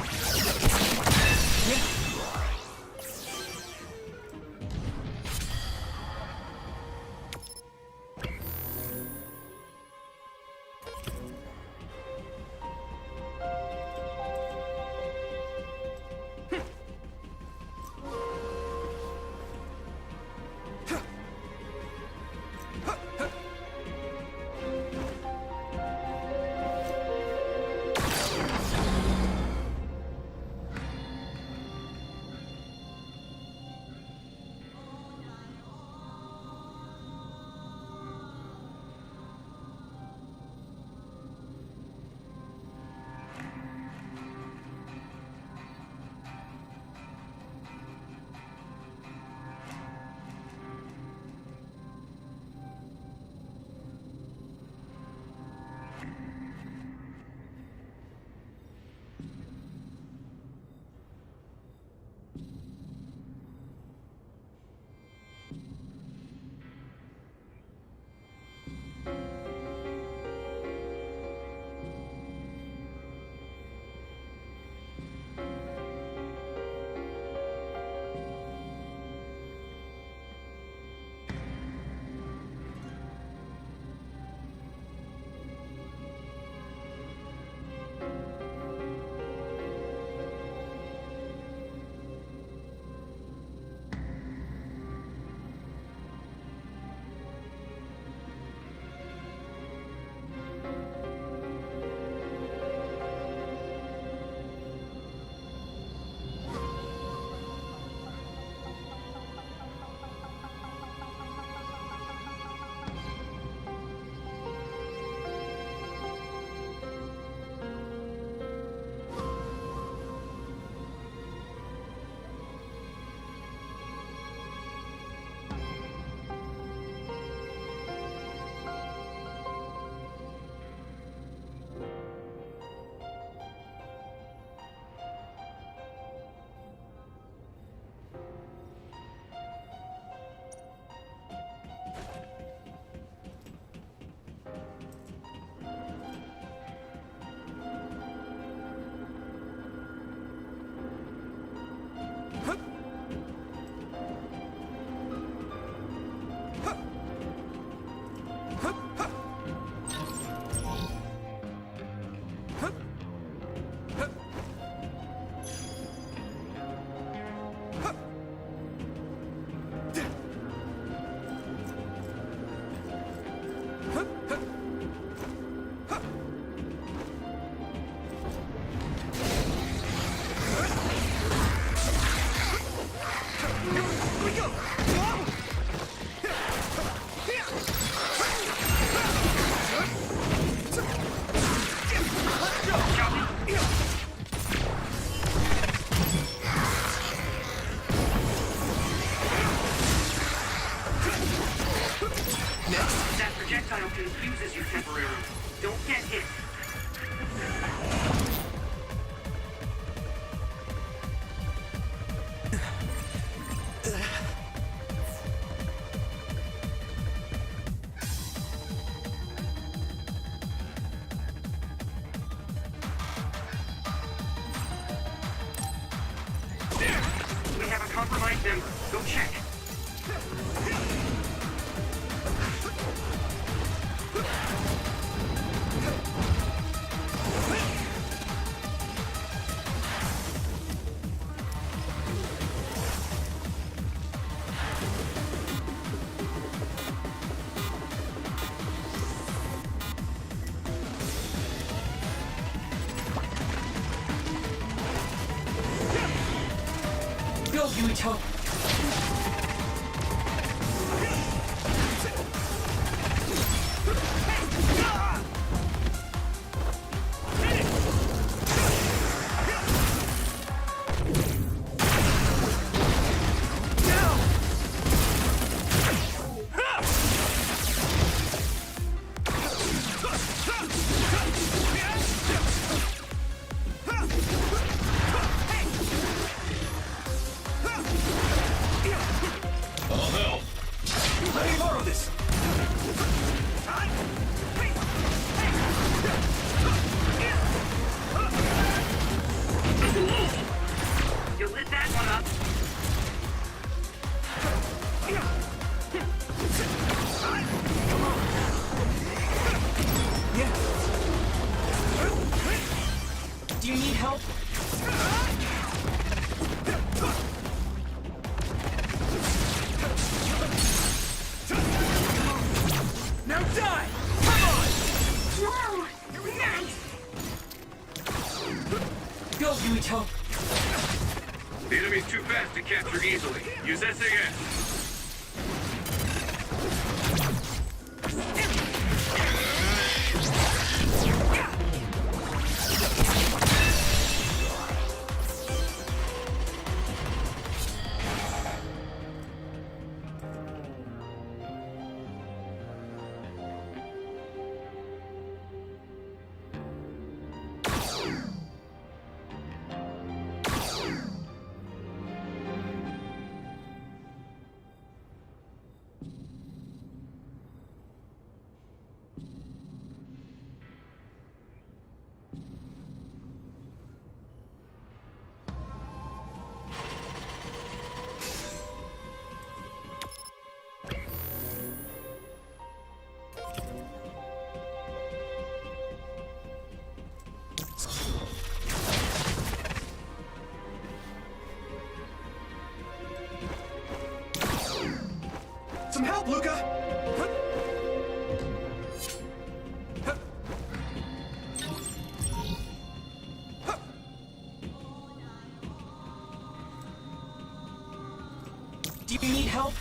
compromised member. Go check. Go, Yuito! You lit that one up. Do you need help? Now die! Come on! Whoa! Nice! Go, Yuito! The enemy's too fast to capture easily. Use SAS. Some help, Luca! Do you need help?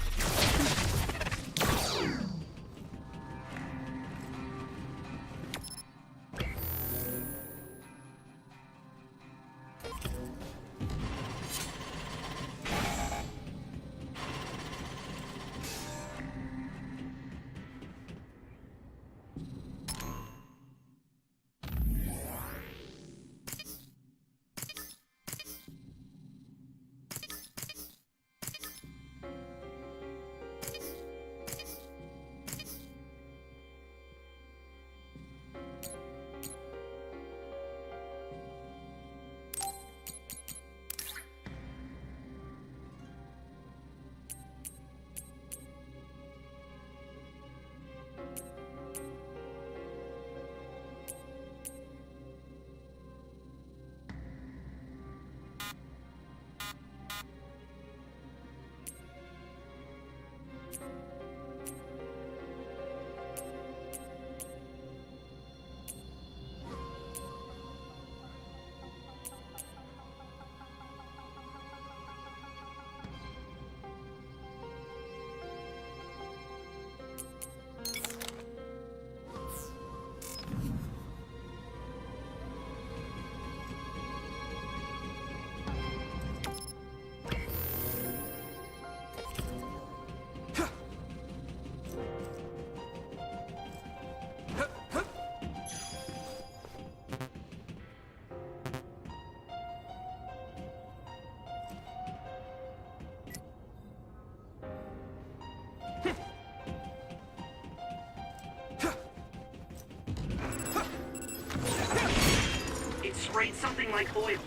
It sprayed something like oil.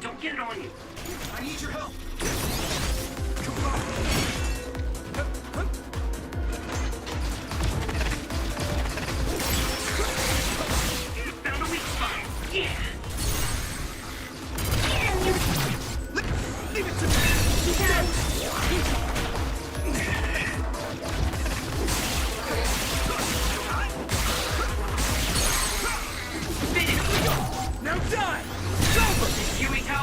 Don't get it on you. I need your help! Found a weak spot. Yeah. Leave it to me. Now die! It's over! Yuito!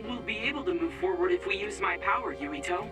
We'll be able to move forward if we use my power, Yuito.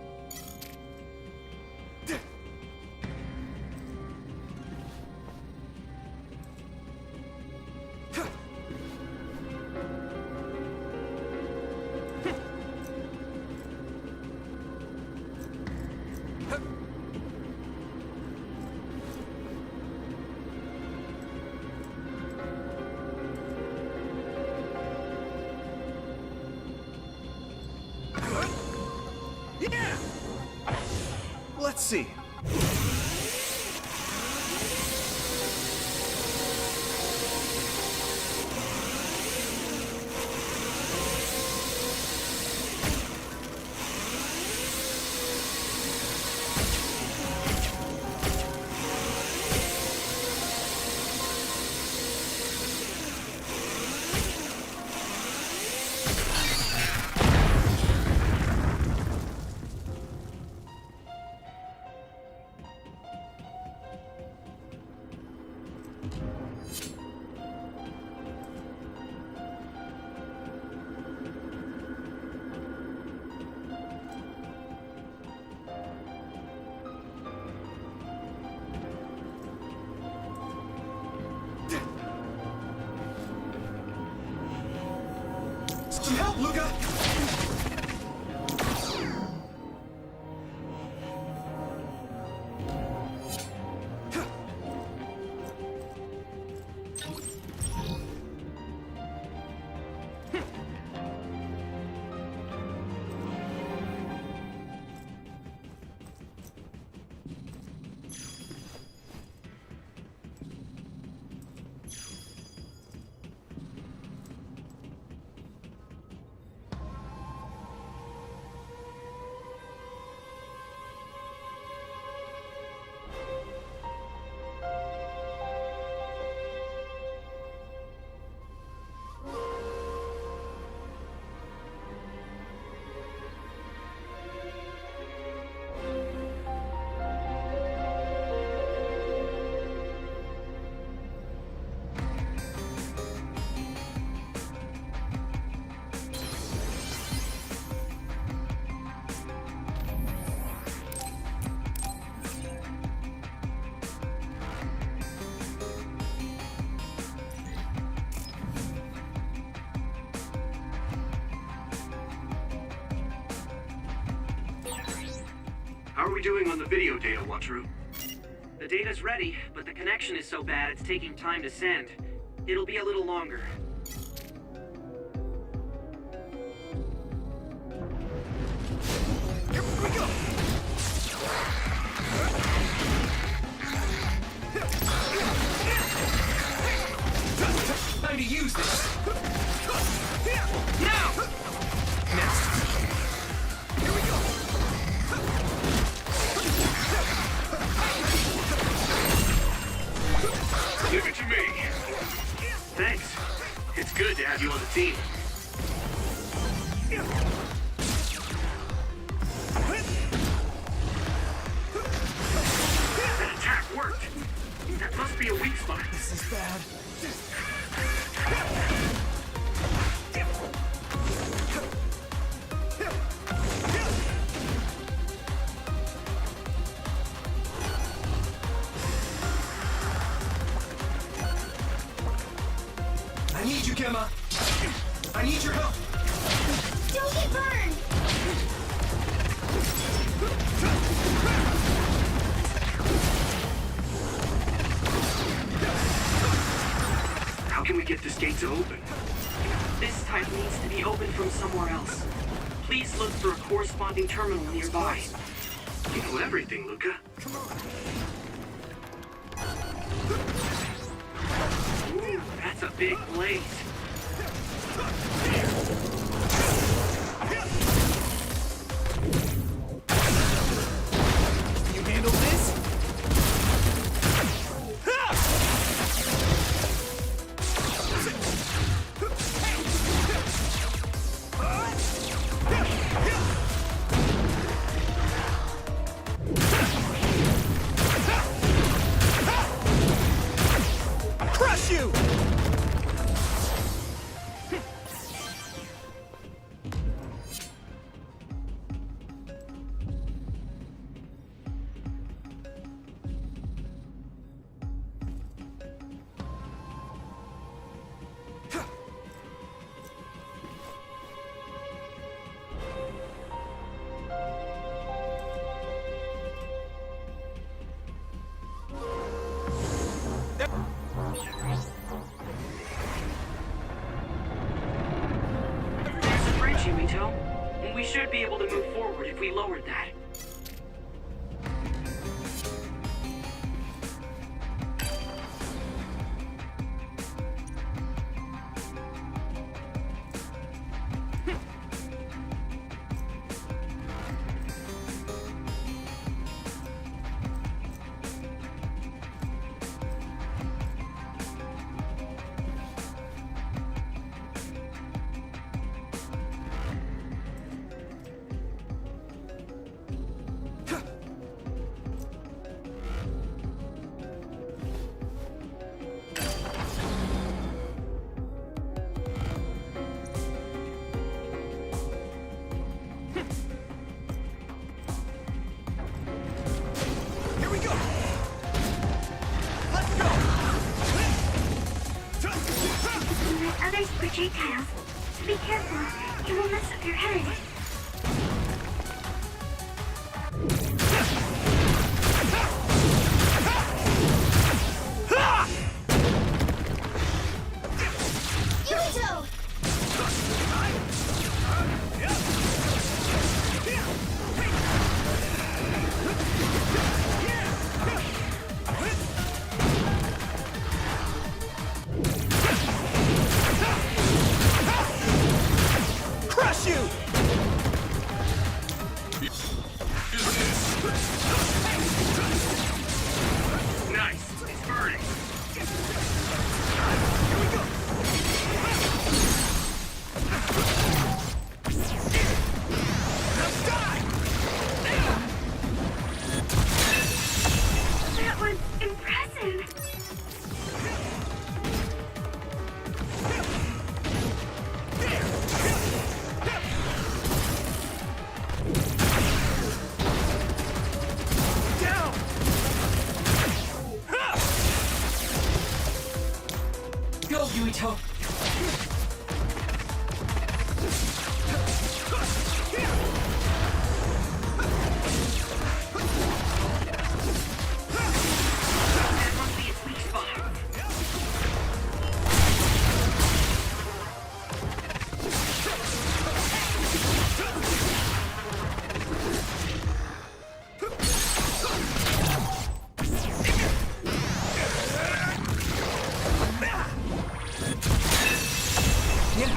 Let's see. Some help, Luca! How are we doing on the video data, Wataru? The data's ready, but the connection is so bad it's taking time to send. It'll be a little longer. Here we go! Time to use this! Now! Next. Here we go! Give it to me. Thanks. It's good to have you on the team. That attack worked. That must be a weak spot. This is bad. I need you, Gemma. I need your help. Don't get burned! How can we get this gate to open? This type needs to be opened from somewhere else. Please look for a corresponding terminal nearby. You know everything, Luca. Come on. Ooh, that's a big blaze. Can you handle this? Crush you! There's a bridge, Yumito. We should be able to move forward if we lowered that. Here we go! Let's go! Let others projectiles. Be careful, it will mess up your head. Yumito! Crush you! Nice. It's burning. Here we go! Now die! That was impressive. Down! Go, Yuito! That must be its weak spot. Yeah,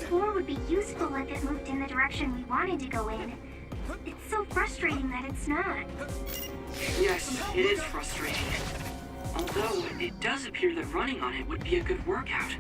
swore would be useful if it moved in the direction we wanted to go in. It's so frustrating that it's not. Yes, it is frustrating. Although, it does appear that running on it would be a good workout.